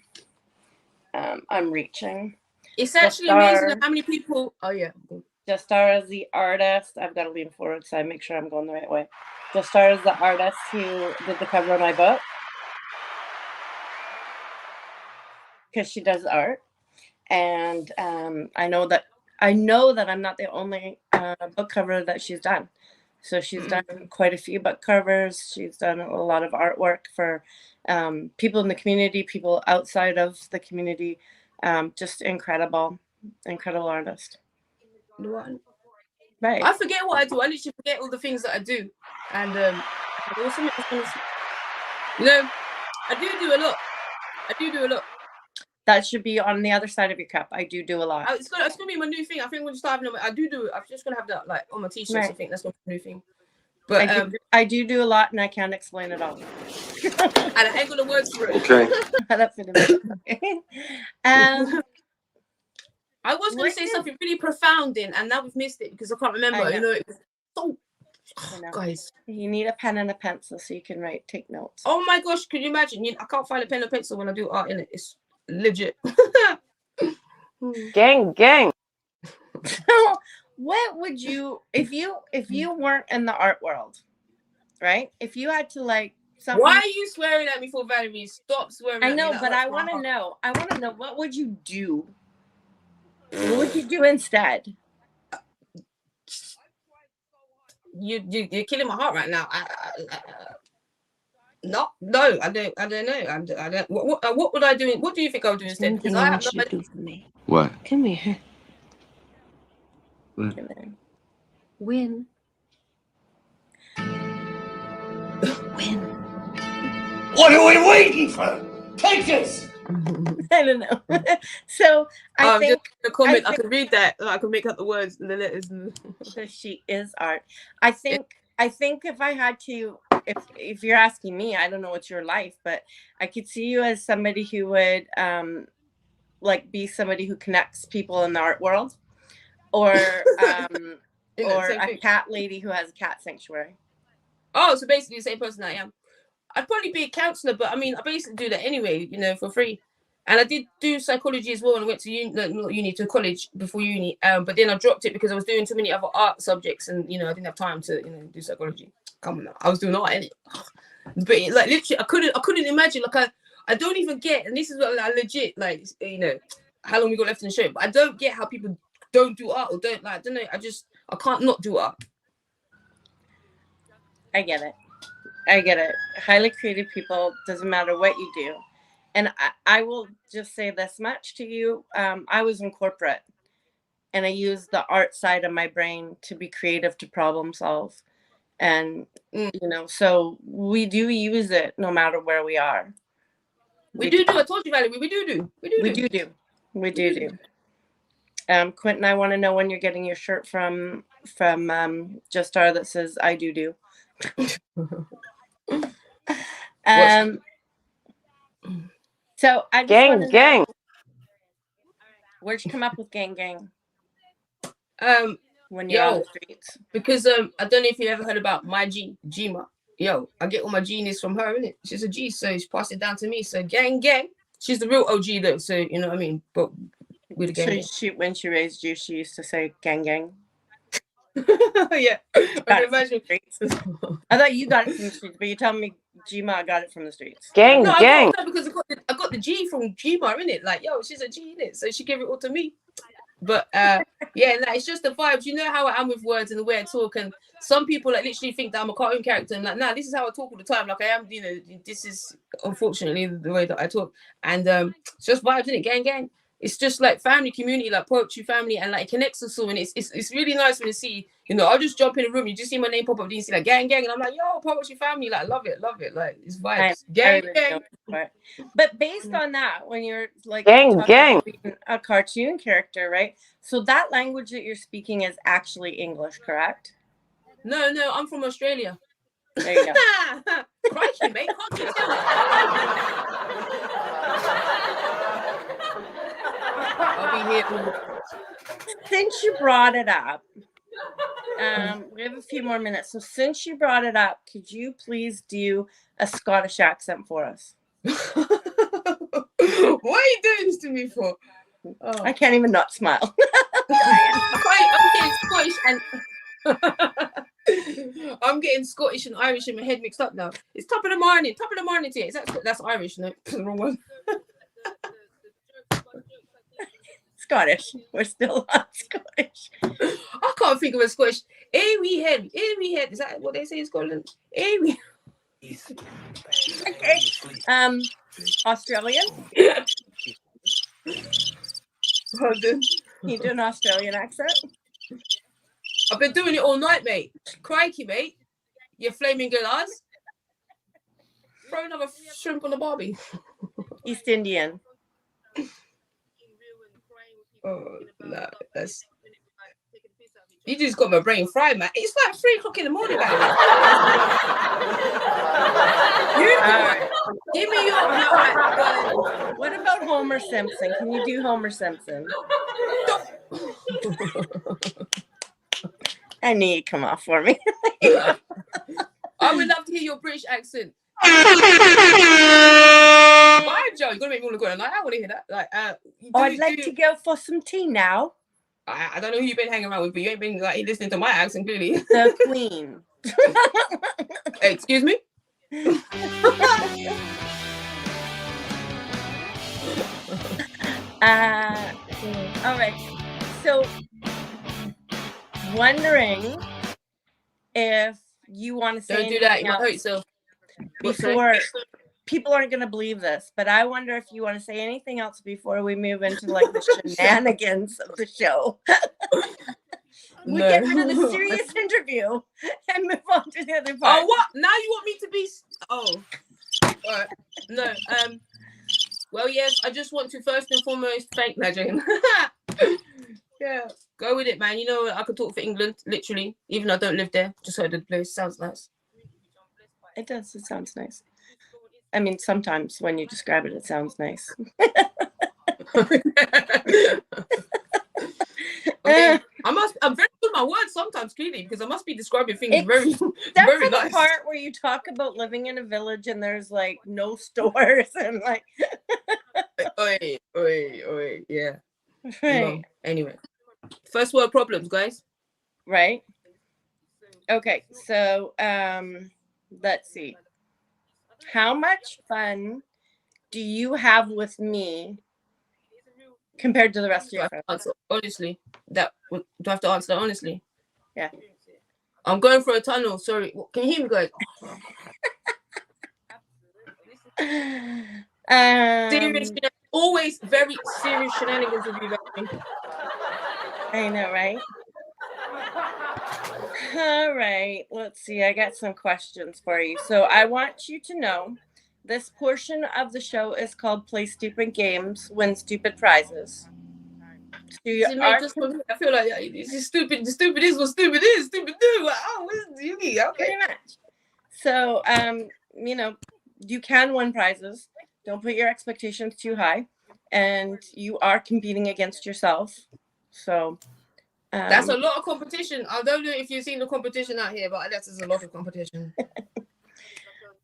I'm reaching. It's actually amazing how many people. Oh yeah. Just Star as the artist. I've got to lean forward so I make sure I'm going the right way. Just Star as the artist who did the cover of my book, because she does art. And I know that I'm not the only book cover that she's done. So she's done quite a few book covers. She's done a lot of artwork for people in the community, people outside of the community. Just incredible artist. Right. I forget what I do. I literally forget all the things that I do. And I do a lot. That should be on the other side of your cup. I do a lot. It's gonna be my new thing. I think we're just having. I do it. I'm just gonna have that like on my t-shirts. Right. I think that's gonna be a new thing. But I do a lot, and I can't explain it all. And I ain't got the words for it. Okay. I was gonna say something really profound and now we've missed it because I can't remember. It was so. Guys, you need a pen and a pencil so you can take notes. Oh my gosh, can you imagine? I can't find a pen and pencil when I do art in it. It's legit. gang. So what would you, if you weren't in the art world, right? If you had to something. Why are you swearing at me for Valerie? Stop swearing. I know, but I want to know. What would you do? What would you do instead? You're killing my heart right now. No, I don't know. What would I do? What do you think I would do instead? Because I have no idea. For me. What? Come here. What? Win. What are we waiting for? Take this! I don't know. So I think just in the comment, I can read that. I can make up the words and the letters. So she is art. I think if I had to, if you're asking me, I don't know what's your life, but I could see you as somebody who would be somebody who connects people in the art world, or a cat lady who has a cat sanctuary. Oh, so basically the same person I am. I'd probably be a counselor, but I mean, I basically do that anyway, for free. And I did do psychology as well, and I went to to college before uni. But then I dropped it because I was doing too many other art subjects, and I didn't have time to do psychology. Come on, I was doing art in it. But literally, I couldn't imagine. I don't even get, and this is what legit how long we got left in the show. But I don't get how people don't do art or don't I don't know. I can't not do art. I get it. Highly creative people, doesn't matter what you do. And I will just say this much to you. I was in corporate and I used the art side of my brain to be creative, to problem solve. And, so we do use it no matter where we are. We do. I told you, Valerie, we do. Quentin, I want to know when you're getting your shirt from Just Star that says I do. So I just gang. Where'd you come up with gang? When you're on the streets? Because I don't know if you ever heard about my Gma. I get all my genius from her, innit? She's a G, so she passed it down to me. So gang. She's the real OG though, so you know what I mean. But with the gang. So when she raised you, she used to say gang. Yeah. I can imagine. I thought you got it from the streets, but you tell me Gma got it from the streets. Gang, No, gang. because I got the G from Gma in it. Like, yo, she's a G in it, so she gave it all to me. But yeah, like, it's just the vibes. You know how I am with words and the way I talk, and some people like literally think that I'm a cartoon character. And like, nah, this is how I talk all the time. Like I am, you know. This is unfortunately the way that I talk, and it's just vibes in it, gang, gang. It's just like family, community, like poetry, family, and like it connects us all. And it's really nice when you see, you know, I'll just jump in the room, you just see my name pop up, you see like gang, gang, and I'm like, yo, poetry, family, like love it, like it's vibes, gang, gang. But based on that, when you're like Gang, talking gang. about being a cartoon character, right? So that language that you're speaking is actually English, correct? No, I'm from Australia. There you go. Crikey, mate, can't you tell? I'll be here. Since you brought it up, we have a few more minutes. So since you brought it up, could you please do a Scottish accent for us? What are you doing this to me for? Oh. I can't even not smile. I'm getting Scottish and I'm getting Scottish and Irish in my head mixed up now. It's top of the morning to you. That's Irish, no? Wrong one. Scottish. We're still on Scottish. I can't think of a Scottish. Wee head. Is that what they say in Scotland? Wee. Okay. Australian. You do an Australian accent? I've been doing it all night, mate. Crikey, mate. You flaming good ass. Throw another shrimp on the barbie. East Indian. Oh, no, that's. You just got my brain fried, man. It's like 3 o'clock in the morning, man. Give me your. What about Homer Simpson? Can you do Homer Simpson? I knew you'd come off for me. I would love to hear your British accent. Why, Joe? You're gonna make me want to go. Like, I want to hear that. Like, I'd like to go for some tea now. I don't know who you've been hanging around with, but you ain't been like listening to my accent clearly. The Queen. Excuse me. All right. So, wondering if you want to say don't do that. You might else hurt yourself. before. People aren't going to believe this, but I wonder if you want to say anything else before we move into like the shenanigans of the show. We get rid of the serious interview and move on to the other part. Oh, what? Now you want me to be? Oh, all right. No. Well, yes. I just want to first and foremost thank Nadine. Yeah, go with it, man. You know I could talk for England, literally, even though I don't live there. Just heard the place. Sounds nice. It does. It sounds nice. I mean, sometimes when you describe it, it sounds nice. Okay. I'm very good at my words sometimes, clearly, because I must be describing things very That's very the nice. part where you talk about living in a village and there's like no stores and like. Oi, yeah. Right. No. Anyway, first world problems, guys. Right. Okay, so let's see. How much fun do you have with me compared to the rest of your friends? Honestly, do I have to answer that honestly? Yeah. I'm going for a tunnel. Sorry, can you hear me, guys? Serious, always very serious shenanigans with you guys. I know, right? All right, let's see. I got some questions for you. So I want you to know this portion of the show is called Play Stupid Games, Win Stupid Prizes. So I feel like this is stupid. Stupid is what stupid is. Stupid do. Oh, what do you mean? Okay. Pretty much. So, you can win prizes. Don't put your expectations too high. And you are competing against yourself. So... that's a lot of competition. I don't know if you've seen the competition out here, but that is a lot of competition.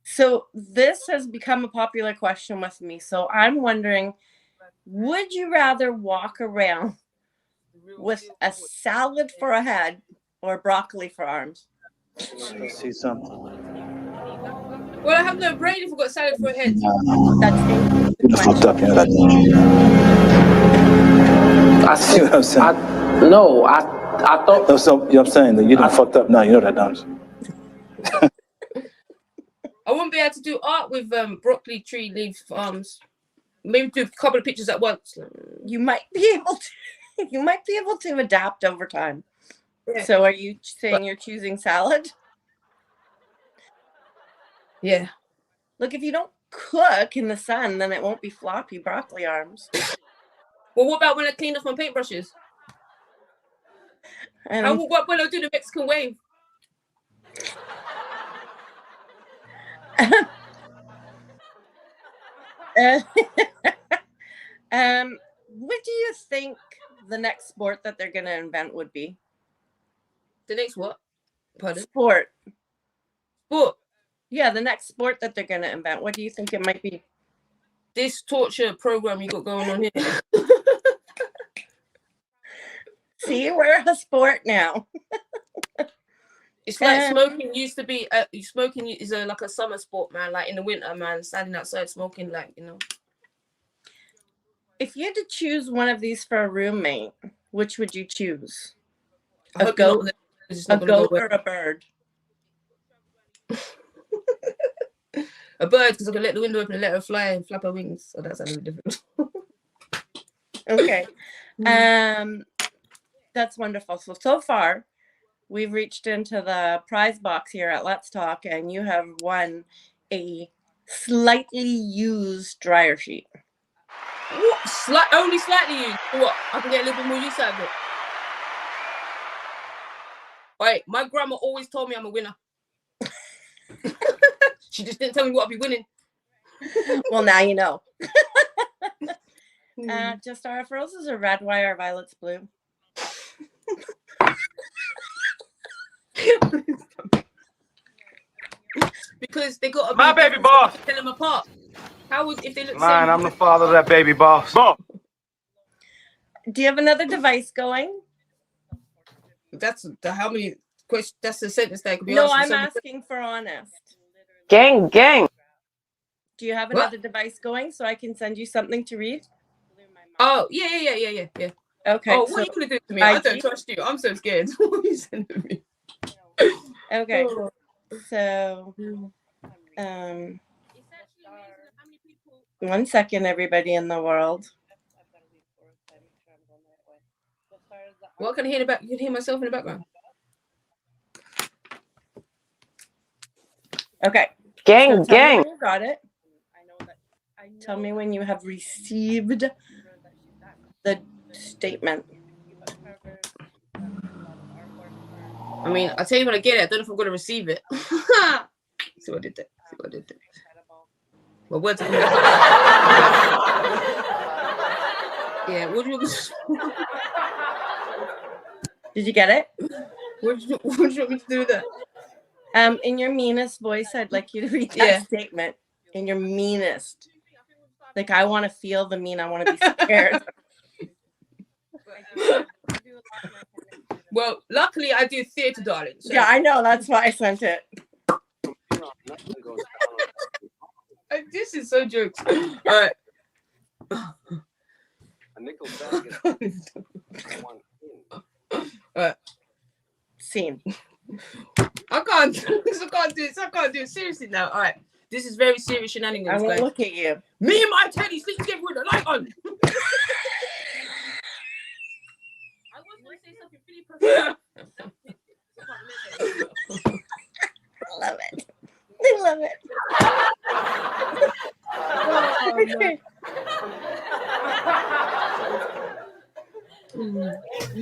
So this has become a popular question with me. So I'm wondering, would you rather walk around with a salad for a head or broccoli for arms? Let's see something. Well, I have no brain if I've got salad for a head. That's You fucked up, you know that, don't you? I See what I'm saying? I thought. No, so, you know what I'm saying? That you done fucked up now, you know that, don't you? I won't be able to do art with broccoli tree leaf arms. Maybe do a couple of pictures at once. You might be able to. You might be able to adapt over time. Yeah. So, are you saying you're choosing salad? Yeah. Look, if you don't cook in the sun, then it won't be floppy broccoli arms. Well, what about when I clean off my paintbrushes? And What when I do the Mexican wave? what do you think the next sport that they're going to invent would be? The next what? Pardon? Sport. Sport. Yeah, the next sport that they're going to invent. What do you think it might be? This torture program you got going on here. See, we're a sport now. It's like smoking used to be. Smoking is like a summer sport, man. Like in the winter, man, standing outside smoking, like, you know. If you had to choose one of these for a roommate, which would you choose? I A hope you're not goat, it's a not gonna go goat, well. or a bird? A bird, because I can let the window open and let her fly and flap her wings. So that's a little different. Okay. That's wonderful. So far, we've reached into the prize box here at Let's Talk, and you have won a slightly used dryer sheet. What? Only slightly used. What? I can get a little bit more use out of it. Right, my grandma always told me I'm a winner. She just didn't tell me what I'd be winning. Well, now you know. Just our roses are red, why are violets blue? Because they got My baby boss. Tell them apart. How would if they look Mine, same? I'm the father of that baby boss. Do you have another device going? That's how many questions? That's the sentence that could be No, answered. I'm asking for honest. Gang. Do you have What? another device going so I can send you something to read? Oh, yeah. Okay. Oh, so what are you gonna do to me? I don't IG? trust you. I'm so scared. What are you sending me? Okay. Oh. So, 1 second, everybody in the world. Well, can I hear the back? You can hear myself in the background. Okay. Gang. Tell me when you got it. Tell me when you have received the statement. I mean, I'll tell you when I get it. I don't know if I'm going to receive it. See what I did there. My words are yeah, what do you Did you get it? what do you want me to do with that? In your meanest voice, I'd like you to read that statement. In your meanest. Like, I want to feel the mean. I want to be scared. Well, luckily I do theatre, darling. So. Yeah, I know. That's why I sent it. This is so jokes. All right. Scene. I can't do this. I can't do it seriously now. All right. This is very serious shenanigans. I won't guys. look at you. Me and my Teddy sleep together with the light on. I was going to say something pretty profound. I love it. I love it.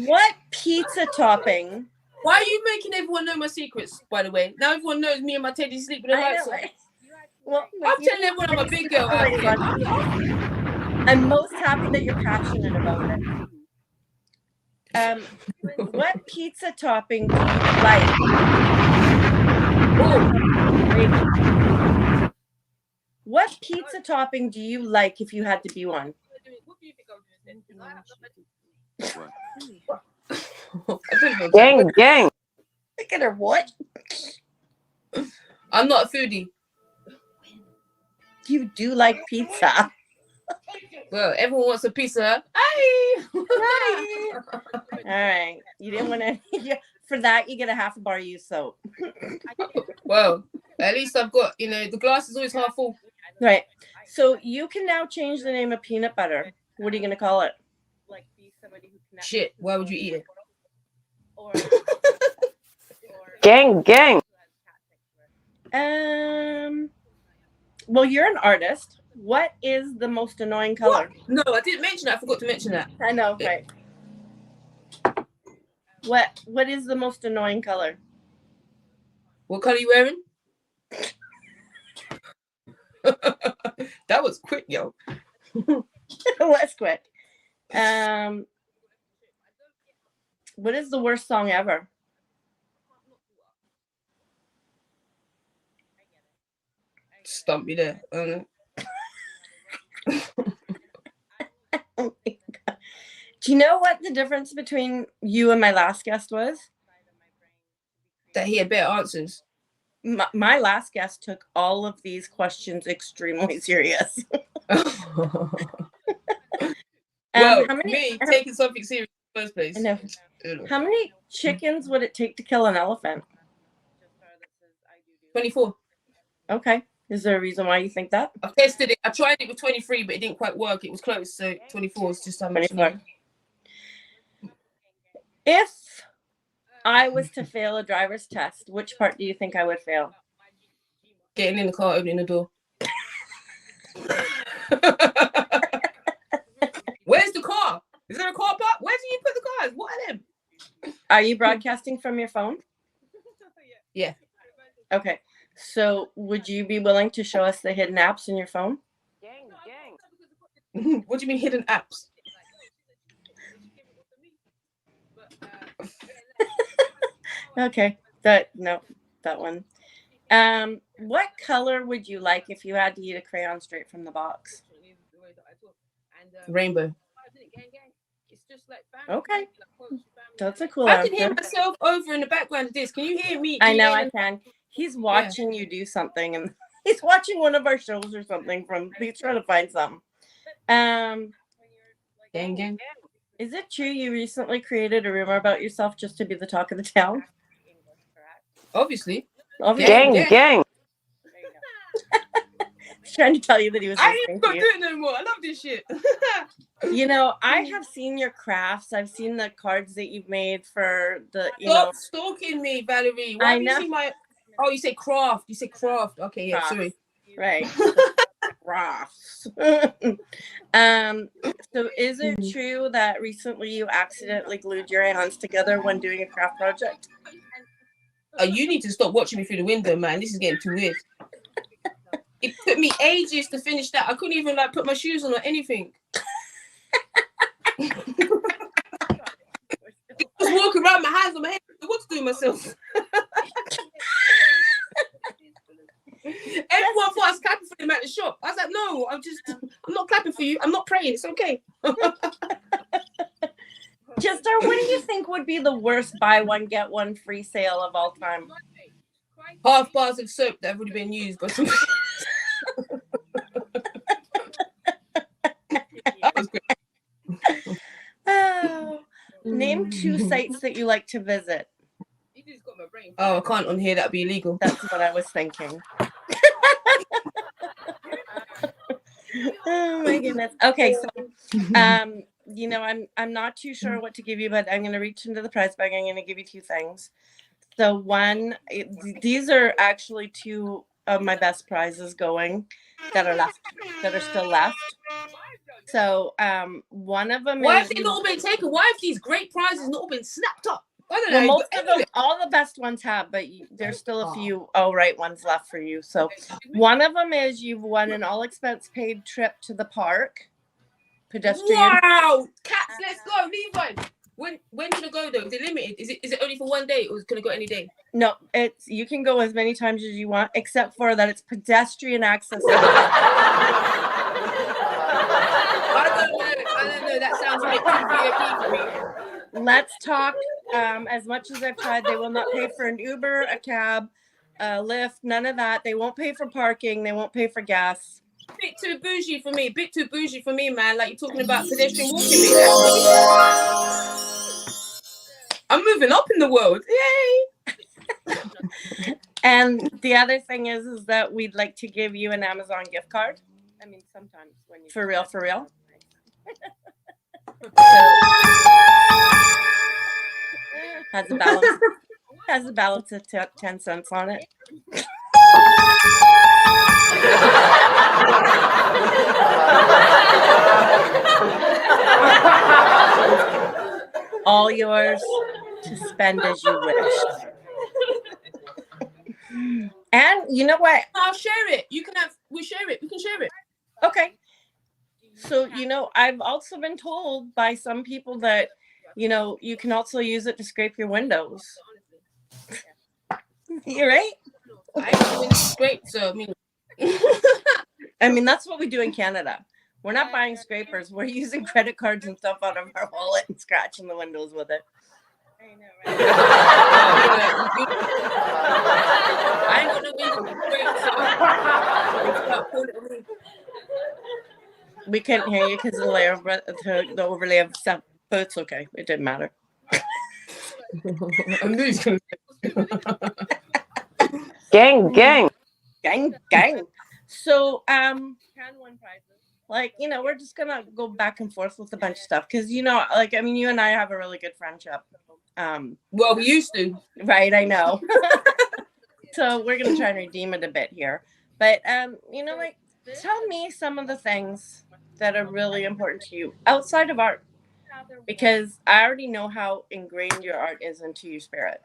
What pizza topping? Why are you making everyone know my secrets, by the way? Now everyone knows me and my Teddy sleep with the lights on. Well, I'm telling everyone I'm a big girl. I'm most happy that you're passionate about it. What pizza topping do you like? What pizza topping do you like if you had to be one? Gang. Look at her. What? I'm not a foodie. You do like pizza. Well, everyone wants a pizza. Aye. Right. All right. You didn't want to. For that, you get a half a bar use soap. Well, at least I've got, the glass is always half full. Right. So you can now change the name of peanut butter. What are you going to call it? Shit, why would you eat it? Gang. Well, you're an artist. What is the most annoying color? What? No, I didn't mention that. I forgot to mention that. I know, right. What is the most annoying color? What color are you wearing? That was quick, yo. Let's quick. What is the worst song ever? Stump me there. Oh my God. Do you know what the difference between you and my last guest was? That he had better answers. My last guest took all of these questions extremely serious. Well, how many, me taking something serious in the first place. I know. How many chickens would it take to kill an elephant? 24. Okay. Is there a reason why you think that? I tested it. I tried it with 23, but it didn't quite work. It was close. So 24 is just how much. 24. If I was to fail a driver's test, which part do you think I would fail? Getting in the car, opening the door. Where's the car? Is there a car park? Where do you put the cars? What are them? Are you broadcasting from your phone? Yeah. Okay. So would you be willing to show us the hidden apps in your phone? What do you mean hidden apps? Okay. That one. What color would you like if you had to eat a crayon straight from the box? Rainbow. Okay. That's a cool I answer. can hear myself over in the background of this. Can you hear me? I know I can. He's watching you do something, and he's watching one of our shows or something. He's trying to find something. Gang. Is it true you recently created a rumor about yourself just to be the talk of the town? Obviously. Gang. He's trying to tell you that he was I ain't listening gonna to do you. it no more. I love this shit. I have seen your crafts. I've seen the cards that you've made for the, Stop stalking me, Valerie. Why I have you know. seen my... Oh, you say craft. You say craft. Okay, yeah, Crafts. sorry. Right. Crafts. So is it true that recently you accidentally glued your hands together when doing a craft project? You need to stop watching me through the window, man. This is getting too weird. It took me ages to finish that. I couldn't even put my shoes on or anything. Just walking around my hands on my head. What to do with myself? Everyone thought I was clapping for them at the shop. I was like, no, I'm not clapping for you. I'm not praying. It's okay. Jester, what do you think would be the worst buy one, get one free sale of all time? Half bars of soap that have already been used by somebody. That was great. Name 2 sites that you like to visit. Oh, I can't on here. That'd be illegal. That's what I was thinking. Oh my goodness. Okay, so I'm not too sure what to give you, but I'm going to reach into the prize bag. I'm going to give you 2 things. So these are actually 2 of my best prizes going that are still left. So one of them Why is have they not all been taken? Why have these great prizes not all been snapped up? I don't well, know. most of them, all the best ones have, but there's still a few right ones left for you. So one of them is you've won an all expense paid trip to the park. Pedestrian. Wow, cats, let's go, Levi. When can I go though? Is it limited? Is it only for one day, or can I go any day? No, you can go as many times as you want, except for that it's pedestrian access. I don't know. That sounds a bit too VIP for me. Let's talk As much as I've tried, they will not pay for an Uber, a cab, a Lyft, none of that. They won't pay for parking. They won't pay for gas. Bit too bougie for me. Bit too bougie for me, man. Like, you're talking about pedestrian walking me. I'm moving up in the world. Yay! And the other thing is that we'd like to give you an Amazon gift card. I mean, sometimes when you for real. Has a balance of 10 cents on it. All yours to spend as you wish. And you know what? I'll share it. We can share it. Okay. So, I've also been told by some people that, you can also use it to scrape your windows. You're right. I ain't doing scrape, so I mean, that's what we do in Canada. We're not buying scrapers. We're using credit cards and stuff out of our wallet and scratching the windows with it. I ain't got no windows to scrape, so we couldn't hear you because the overlay of stuff, but it's okay. It didn't matter. Gang. So, can win prizes. Like, we're just gonna go back and forth with a bunch of stuff because you and I have a really good friendship. Well, we used to, right? I know. So we're gonna try and redeem it a bit here, but tell me some of the things that are really important to you outside of art, because I already know how ingrained your art is into your spirit.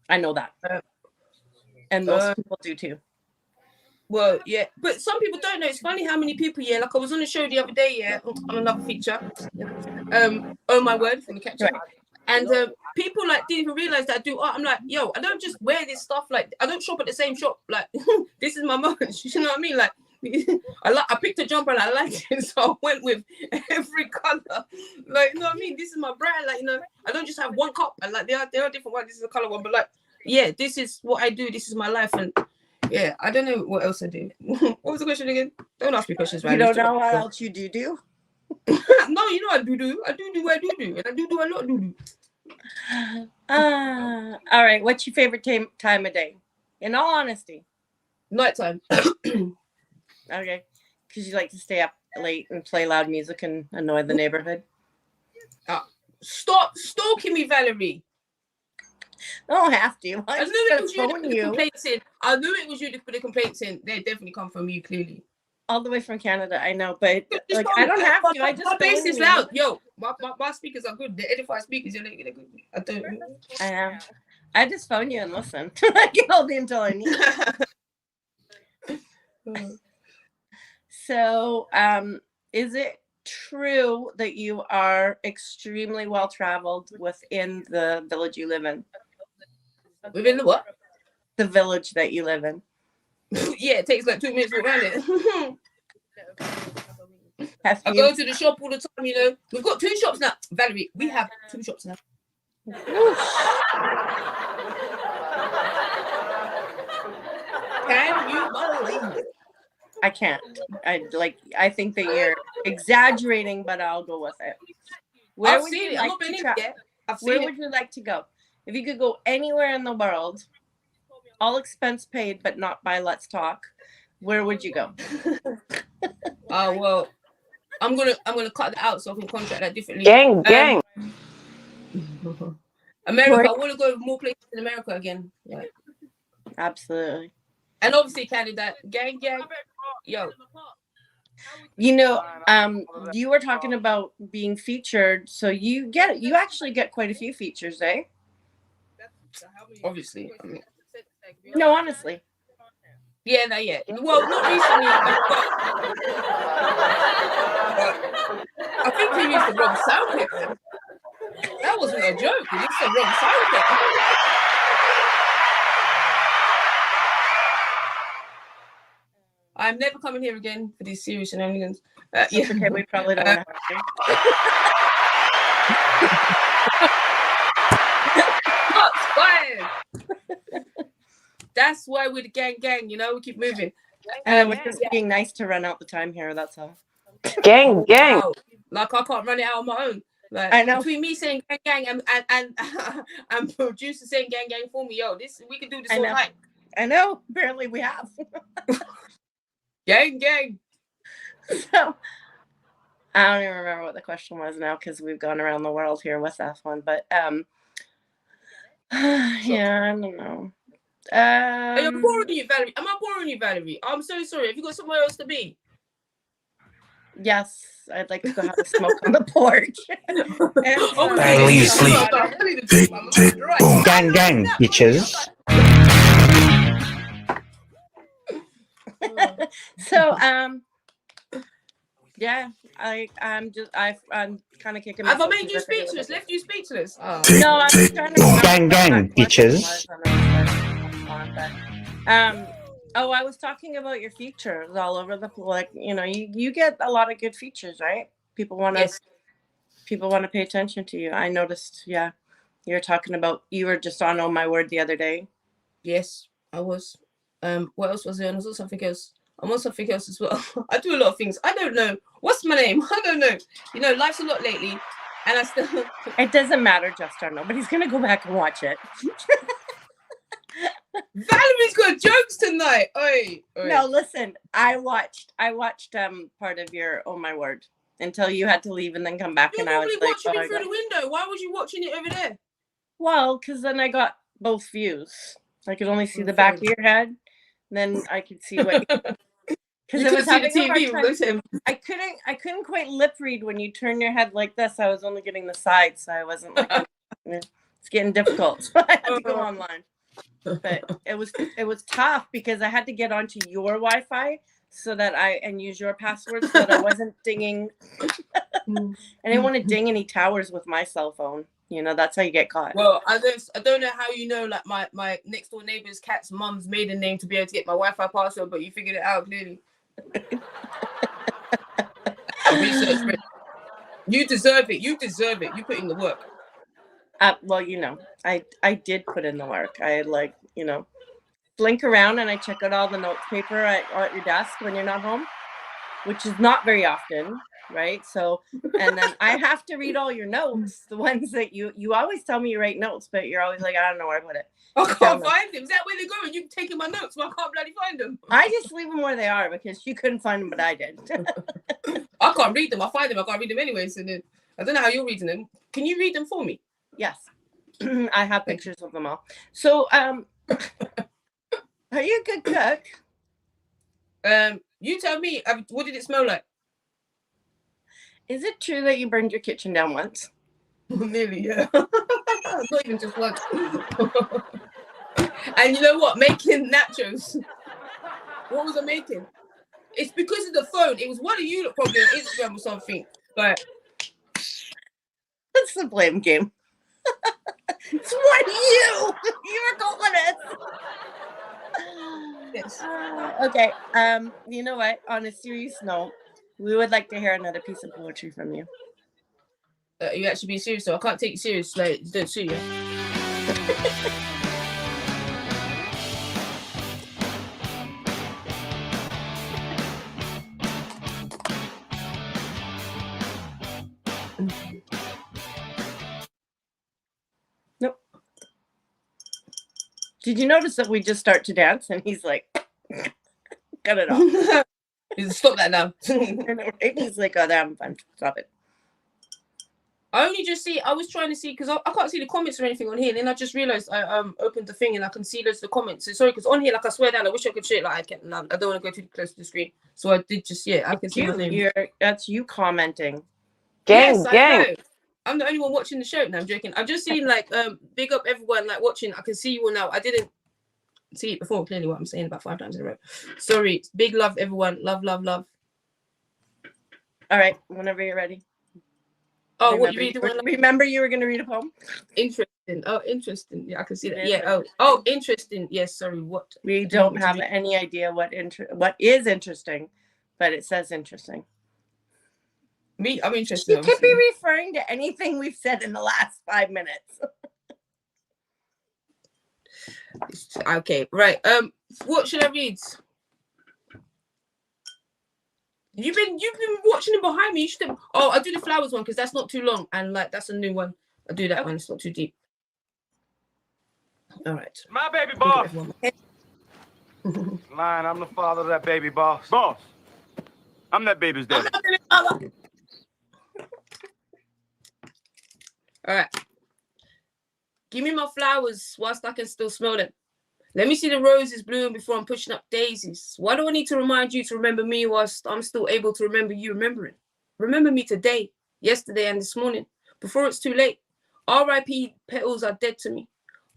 I know that, and most people do too. Well, yeah, but some people don't know. It's funny how many people, like I was on a show the other day, on another feature. Oh my word, from the catch up. And people didn't even realize that I do art. I'm like, yo, I don't just wear this stuff. Like, I don't shop at the same shop. Like, this is my merch. You know what I mean? Like, I picked a jumper and I liked it, so I went with every color. Like, you know what I mean? This is my brand. Like, I don't just have one cup. And like, there are different ones. This is a color one, but like, yeah, this is what I do. This is my life, and yeah, I don't know what else I do. What was the question again? Don't ask me questions, man. You don't know what else you do? No, I do. I do, and I do a lot do. All right. What's your favorite time of day? In all honesty. Nighttime. Okay. Because you like to stay up late and play loud music and annoy the neighborhood. Stop stalking me, Valerie. I don't have to. I knew it was you to put the complaints in. I knew it was you to put the complaints in. They definitely come from you, clearly. All the way from Canada, I know, but like I don't have to. I just my bass is loud. Yo, my speakers are good. The edified speakers, they're good. I don't. I know. I just phone you and listen. I get all the intel I need. So, is it true that you are extremely well traveled within the village you live in? Within the what? The village that you live in. Yeah, it takes like 2 minutes to run it. I go to the shop all the time, We've got 2 shops now. Valerie, we have 2 shops now. Can you believe it? I can't. I think that you're exaggerating, but I'll go with it. Where would you like to go? If you could go anywhere in the world, all expense paid, but not by Let's Talk, where would you go? Well, I'm gonna cut that out so I can contract that differently. Gang. America. I want to go more places in America again. Yeah. Absolutely. And obviously Canada. Gang. Yo. You were talking about being featured, so you actually get quite a few features, eh? Obviously. No, honestly. Yeah. Well, not recently. I think he used the wrong sound clip. That wasn't a joke. He used the wrong sound clip. I'm never coming here again for these serious shenanigans. Yeah. Okay, we probably don't have to. That's why we're the gang. You know, we keep moving. And we're just being nice to run out the time here. That's all. Gang. Wow. Like I can't run it out on my own. Like I know. between me saying gang and producer saying gang for me, yo, this we can do this all night. I know. Apparently we have. Gang. So I don't even remember what the question was now because we've gone around the world here with that one. But yeah, I don't know. I'm boring you, Valerie. Am I boring you, Valerie? I'm so sorry. Have you got somewhere else to be? Yes, I'd like to go have a smoke on the porch. Bang, leave you sleep. Tick, boom. Gang, bitches. So, yeah, I'm kind of kicking. Have I made you speechless? Left you speechless? Oh. No, I'm trying to. Gang, bitches. Oh, I was talking about your features all over the like. You know, you get a lot of good features, right? People want to pay attention to you. I noticed. Yeah, you're talking about. You were just on Oh My Word the other day. Yes, I was. What else was there? There's also something else. I'm on something else as well. I do a lot of things. I don't know. What's my name? I don't know. You know, life's a lot lately. And I still... It doesn't matter, Justin. Nobody's going to go back and watch it. Valerie's got jokes tonight. Oi. No, listen. I watched part of your Oh My Word until you had to leave and then come back. You're and I was like, watching it through the window. Why was you watching it over there? Well, because then I got both views. I could only see the back of your head. Then I could see what... Because it was having a hard time. I couldn't quite lip read when you turn your head like this. I was only getting the sides, so I wasn't like it's getting difficult. So I had to go online. But it was tough because I had to get onto your Wi-Fi so that and use your password so that I wasn't dinging. I didn't want to ding any towers with my cell phone. You know, that's how you get caught. Well, I don't know how you know, like my next door neighbor's cat's mum's maiden name to be able to get my Wi-Fi password, but you figured it out clearly. Research, you deserve it. You put in the work. Well, you know, I did put in the work. I blink around and I check out all the notes paper at your desk when you're not home, which is not very often. Right. So, and then I have to read all your notes, the ones that you always tell me you write notes, but you're always like, I don't know where I put it. I can't find them. Is that where they're going? You're taking my notes, so I can't bloody find them. I just leave them where they are because you couldn't find them, but I did. I can't read them. I find them. I can't read them anyway. So then, I don't know how you're reading them. Can you read them for me? Yes. I have pictures of them all. So, are you a good cook? You tell me. What did it smell like? Is it true that you burned your kitchen down once? Nearly, yeah. Not even just once. And you know what? Making nachos. What was I making? It's because of the phone. It was one of you that probably on Instagram or something. But that's the blame game. It's one you. You're calling it. Yes. Okay. You know what? On a serious note, we would like to hear another piece of poetry from you. You actually be serious, so I can't take you serious. Like, don't sue you. Nope. Did you notice that we just start to dance and he's like, cut it off. He's stop that now. He's like, oh, damn, fun. Stop it. I only just see. I was trying to see because I can't see the comments or anything on here. And then I just realized I opened the thing and I can see loads of the comments. So sorry, because on here, like I swear down, I wish I could share it. Like I can't. I don't want to go too close to the screen. So I did just I can see my name. That's you commenting. Gang. I'm the only one watching the show. No, I'm joking. I've just seen like big up everyone like watching. I can see you all now. I didn't see it before. Clearly, what I'm saying about 5 times in a row. Sorry. Big love, everyone. Love. All right. Whenever you're ready. Oh, what you read? Remember, you were going to read a poem. Interesting. Oh, interesting. Yeah, I can see that. Yeah. Oh, interesting. Yes. Sorry. What? We don't have any idea what is interesting, but it says interesting. Me, I'm interested. You could be referring to anything we've said in the last 5 minutes. Okay, right. What should I read? You've been watching it behind me. You should. Oh, I'll do the flowers one because that's not too long, and like that's a new one. I'll do that one. It's not too deep. All right. My baby boss. Lying, I'm the father of that baby boss. Boss. I'm that baby's daddy. All right. Give me my flowers whilst I can still smell them. Let me see the roses bloom before I'm pushing up daisies. Why do I need to remind you to remember me whilst I'm still able to remember you remembering? Remember me today, yesterday, and this morning, before it's too late. R.I.P. petals are dead to me.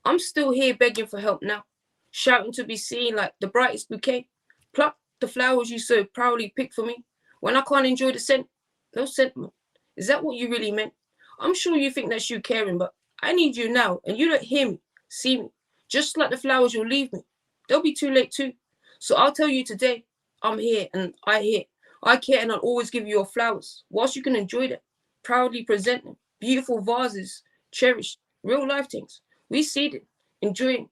I'm still here begging for help now, shouting to be seen like the brightest bouquet. Pluck the flowers you so proudly picked for me when I can't enjoy the scent. No sentiment. Is that what you really meant? I'm sure you think that's you caring, but I need you now, and you don't hear me, see me. Just like the flowers you'll leave me. They'll be too late too. So I'll tell you today, I'm here and I hear. I care and I'll always give you your flowers. Whilst you can enjoy them, proudly present them. Beautiful vases, cherished, real life things. We see them, enjoying,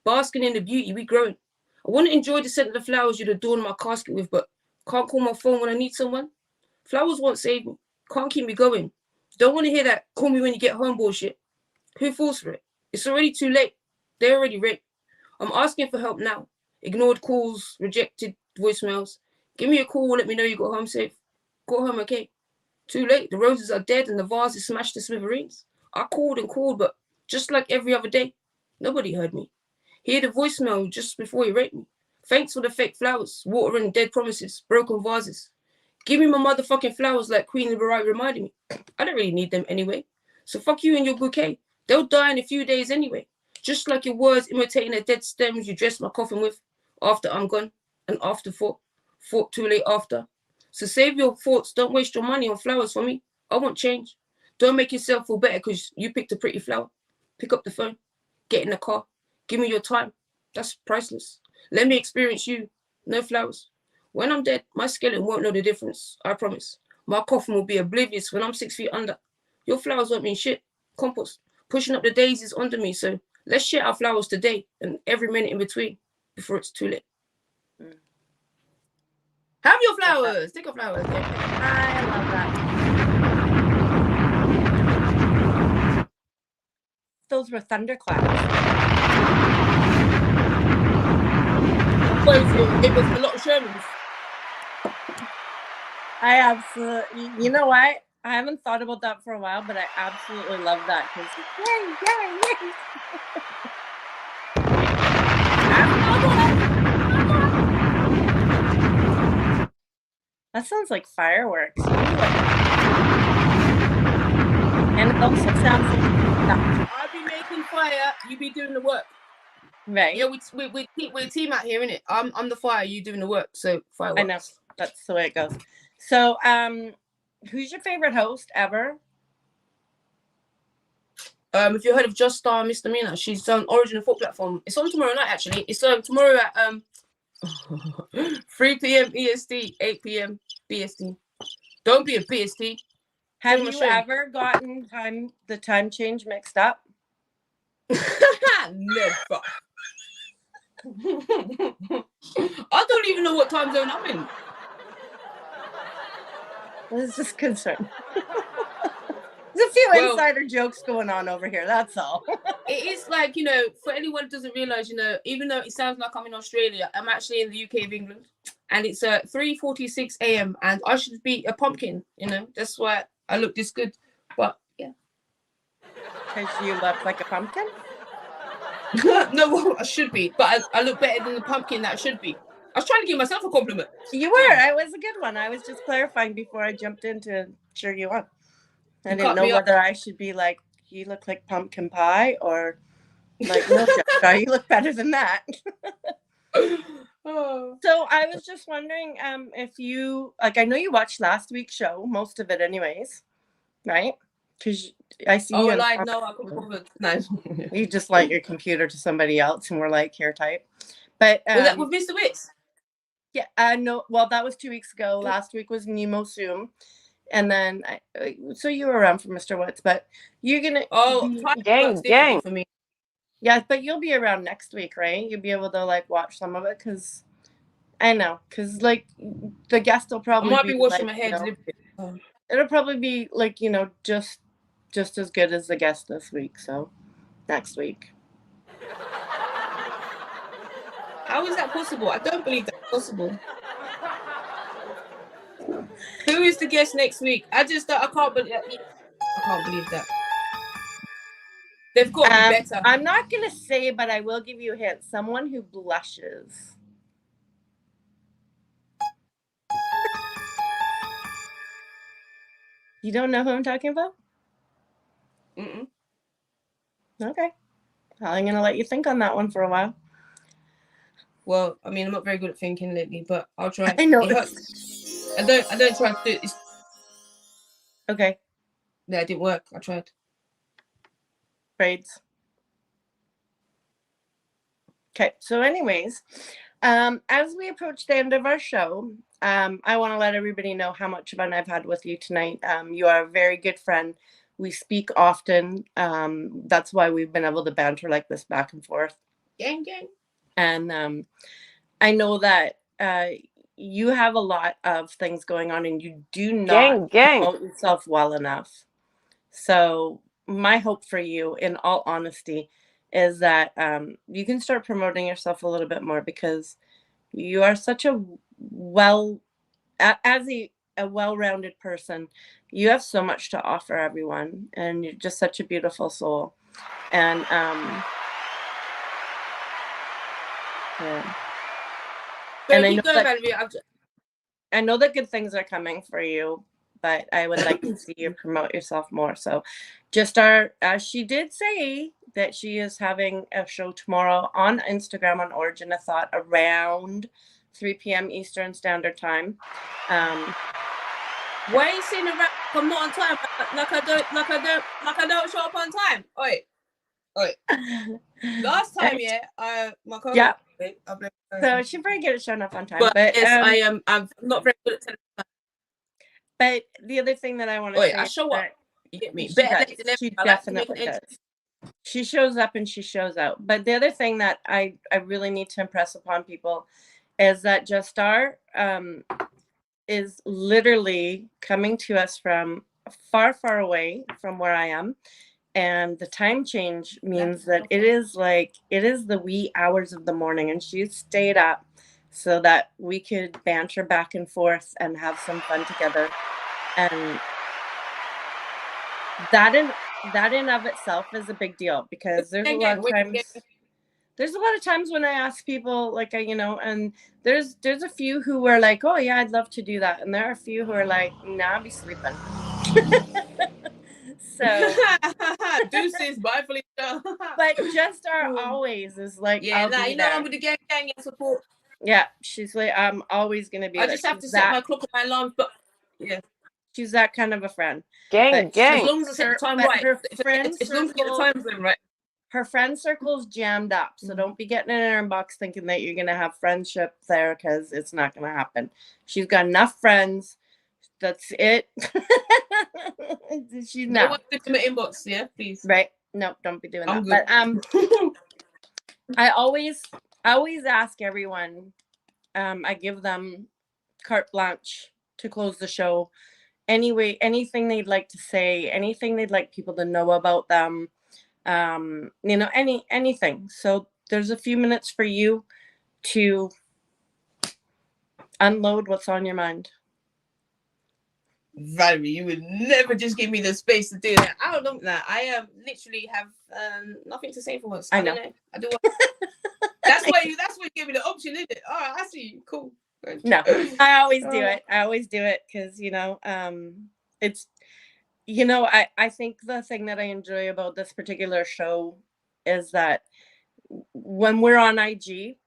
basking in the beauty we growing. I want to enjoy the scent of the flowers you'd adorn my casket with, but can't call my phone when I need someone. Flowers won't save me, can't keep me going. Don't want to hear that call me when you get home bullshit. Who falls for it? It's already too late. They already raped. I'm asking for help now. Ignored calls, rejected voicemails. Give me a call, let me know you got home safe. Got home okay. Too late, the roses are dead and the vase is smashed to smithereens. I called and called, but just like every other day, nobody heard me. Hear the voicemail just before he raped me. Thanks for the fake flowers, watering dead promises, broken vases. Give me my motherfucking flowers like Queen Liberai reminded me. I don't really need them anyway. So fuck you and your bouquet. They'll die in a few days anyway. Just like your words imitating the dead stems you dress my coffin with after I'm gone and after thought too late after. So save your thoughts. Don't waste your money on flowers for me. I want change. Don't make yourself feel better because you picked a pretty flower. Pick up the phone. Get in the car. Give me your time. That's priceless. Let me experience you. No flowers. When I'm dead, my skeleton won't know the difference. I promise. My coffin will be oblivious when I'm 6 feet under. Your flowers won't mean shit. Compost. Pushing up the daisies under me, so let's share our flowers today and every minute in between before it's too late. Have your flowers. Take your flowers. I love that. Those were thunderclaps. It was a lot of Shermans. I absolutely, you know what? I haven't thought about that for a while, but I absolutely love that. Because that sounds like fireworks. And it also sounds like I'll be making fire, you be doing the work. Right. Yeah, we're a team out here, innit? I'm the fire, you doing the work. So fireworks. I know. That's the way it goes. So who's your favorite host ever? If you heard of Just Star Misdemeanor, she's on Origin 4 platform. It's on tomorrow night actually. It's tomorrow at 3 p.m. EST, 8 p.m. BST. Don't be a BST. Have you ever gotten the time change mixed up? Never. I don't even know what time zone I'm in. I was just concerned. There's a few insider jokes going on over here, that's all. It is like, for anyone who doesn't realise, even though it sounds like I'm in Australia, I'm actually in the UK of England. And it's 3:46 a.m. and I should be a pumpkin, That's why I look this good. But, yeah. Because you look like a pumpkin? No, I should be. But I look better than the pumpkin that I should be. I was trying to give myself a compliment. You were. It was a good one. I was just clarifying before I jumped in to cheer you on. I didn't know whether I should be like, you look like pumpkin pie or like milk jug. You look better than that. So I was just wondering if you, I know you watched last week's show, most of it anyways, right? Because I see you. I could no. You just like your computer to somebody else and we're like, here type. But was that with Mr. Witz? Yeah, no. Well, that was 2 weeks ago. Last week was Nemo Zoom, and then so you were around for Mr. Witz, but you're gonna gang for me. Yeah, but you'll be around next week, right? You'll be able to like watch some of it because I know, because like the guest will I probably might be be washing like, my hair you know, deliberately. it'll probably be like, you know, just as good as the guest this week. So next week. How is that possible? I don't believe that's possible. Who is the guest next week? I can't believe that. They've got to be better. I'm not gonna say, but I will give you a hint. Someone who blushes. You don't know who I'm talking about? Mm-mm. Okay. I'm gonna let you think on that one for a while. Well, I mean, I'm not very good at thinking lately, but I'll try. I know. It hurts. I don't try to do it. Okay. Yeah, it didn't work. I tried. Braids. Okay. So, anyways, as we approach the end of our show, I want to let everybody know how much fun I've had with you tonight. You are a very good friend. We speak often. That's why we've been able to banter like this back and forth. Gang, gang. And I know that you have a lot of things going on and you do not promote yourself well enough. So my hope for you, in all honesty, is that you can start promoting yourself a little bit more, because you are such a well-rounded person. You have so much to offer everyone, and you're just such a beautiful soul. And yeah. But And I know that good things are coming for you, but I would like to see you promote yourself more. So she did say that she is having a show tomorrow on Instagram on Origin of Thought around 3 p.m. Eastern Standard Time. Why are you saying around? I'm not on time. Like I don't show up on time. Oi. Last time, my co-host. Yeah. So she probably get it shown up on time. But yes, I am. I'm not very good at telling time. But the other thing that I want to say, I show up. You get me? She definitely does. She shows up and she shows out. But the other thing that I really need to impress upon people is that Just Star is literally coming to us from far, far away from where I am. And the time change means that it is the wee hours of the morning, and she stayed up so that we could banter back and forth and have some fun together. And that in of itself is a big deal, because there's a lot of times when I ask people, like, and there's a few who were like, oh yeah, I'd love to do that, and there are a few who are like, nah, I'll be sleeping. So deuces, bye Felicia. But Just Star always is like, I'm with the gang and support. Yeah, she's like, I'm always gonna be. I just have to set my clock on my alarm, but yeah, she's that kind of a friend. Gang. As long as I set the time right. Her friend as long as I get the time zone right. Her friend circle's jammed up, so don't be getting in her inbox thinking that you're gonna have friendship there, because it's not gonna happen. She's got enough friends. That's it. She's not. No one to my inbox, yeah, please. Right? No, don't be doing that. Good. But I always ask everyone. I give them carte blanche to close the show. Anyway, anything they'd like to say, anything they'd like people to know about them, anything. So there's a few minutes for you to unload what's on your mind. Valerie, you would never just give me the space to do that. I don't know that. I literally have nothing to say for once. I don't know. I do. That's why you give me the option, isn't it? All right, I see you. Cool. No, I always do it. I always do it because it's I think the thing that I enjoy about this particular show is that when we're on IG,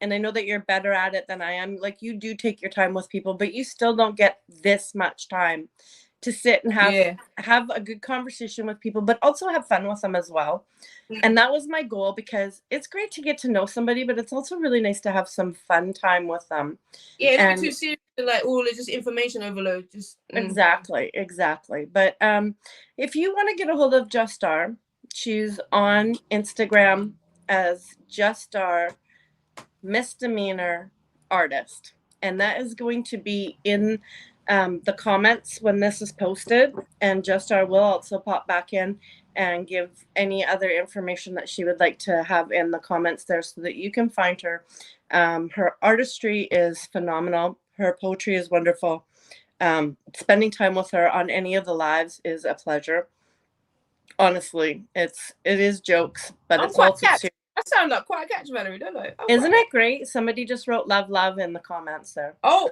and I know that you're better at it than I am, like, you do take your time with people, but you still don't get this much time to sit and have a good conversation with people, but also have fun with them as well. And that was my goal, because it's great to get to know somebody, but it's also really nice to have some fun time with them. Yeah, it's not too serious, like all it's just information overload. Just Exactly. But if you want to get a hold of Just Star, She's on Instagram as Just Our Misdemeanor Artist. And that is going to be in the comments when this is posted. And Just Our will also pop back in and give any other information that she would like to have in the comments there so that you can find her. Her artistry is phenomenal. Her poetry is wonderful. Spending time with her on any of the lives is a pleasure. Honestly, it is jokes, but I'm it's quite also catchy. serious. I sound like quite catch, Valerie, don't I? Isn't it great? Somebody just wrote love in the comments there. Oh,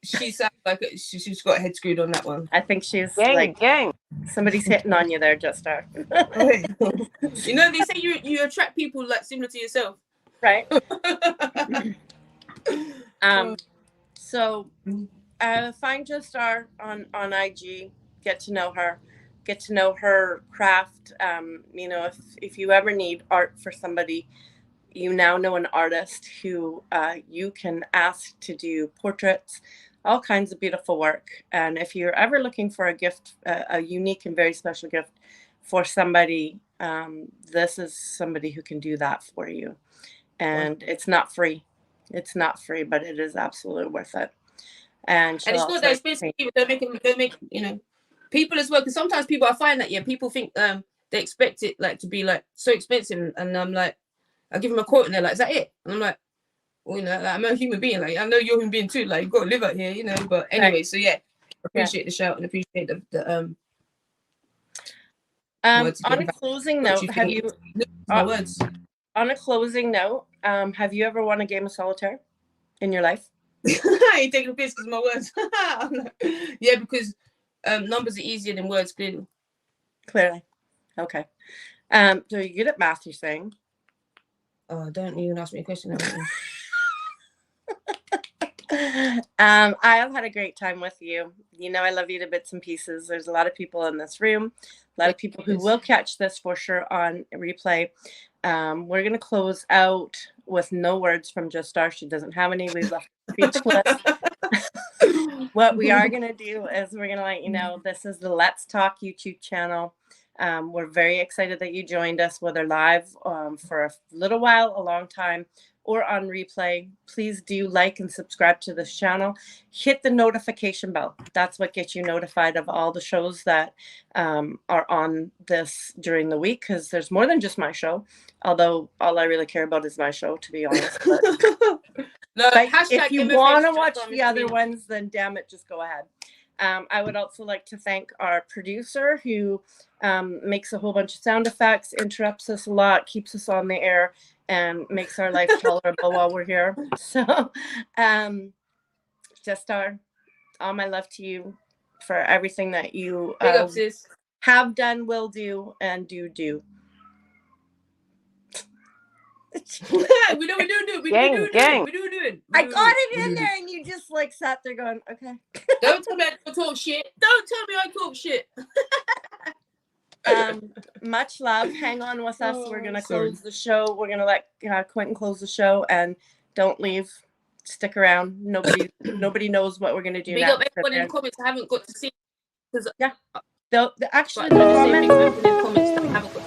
she sounds like she's got her head screwed on that one. I think she's Gang. somebody's hitting on you there, Just Our. You know, they say you attract people like similar to yourself. Right. So find Just Our on IG, get to know her craft. You know, if you ever need art for somebody, you now know an artist who you can ask to do portraits, all kinds of beautiful work. And if you're ever looking for a gift, a unique and very special gift for somebody, this is somebody who can do that for you. And it's not free. It's not free, but it is absolutely worth it. And it's not that expensive. They make you know, people as well. Because sometimes people, I find that people think they expect it like to be like so expensive, and I'm like, I give them a quote and they're like, is that it? And I'm like, well, you know, like, I'm a human being. Like, I know you're a human being too. Like, you've got to live out here, you know. But anyway, so appreciate the shout and appreciate the on a closing note, have you words? On a closing note, have you ever won a game of solitaire in your life? You taking a piss because my words. Yeah, because numbers are easier than words, clearly. Okay. So you're good at math, you're saying? Oh, don't even ask me a question. I have had a great time with you. You know, I love you to bits and pieces. There's a lot of people in this room, a lot of people who will catch this for sure on replay. We're going to close out with no words from Just Our. She doesn't have any. We've left speechless. What we are going to do is we're going to let you know this is the Let's Talk YouTube channel. We're very excited that you joined us, whether live for a little while, a long time, or on replay. Please do like and subscribe to this channel. Hit the notification bell. That's what gets you notified of all the shows that are on this during the week, because there's more than just my show, although all I really care about is my show, to be honest. But, but if you want to watch the other ones, then damn it, just go ahead. I would also like to thank our producer who makes a whole bunch of sound effects, interrupts us a lot, keeps us on the air, and makes our life tolerable while we're here. So Just Our, all my love to you for everything that you have done, will do, and do. We do it. I got it in there, and you just like sat there going, okay. Don't tell me I talk shit. Don't tell me I talk shit. Much love. Hang on with us. We're gonna close the show. We're gonna let Quentin close the show, and don't leave. Stick around. Nobody knows what we're gonna do. Big up everyone in the comments I haven't got to see. Yeah. Actually, the comments. In the comments that I haven't got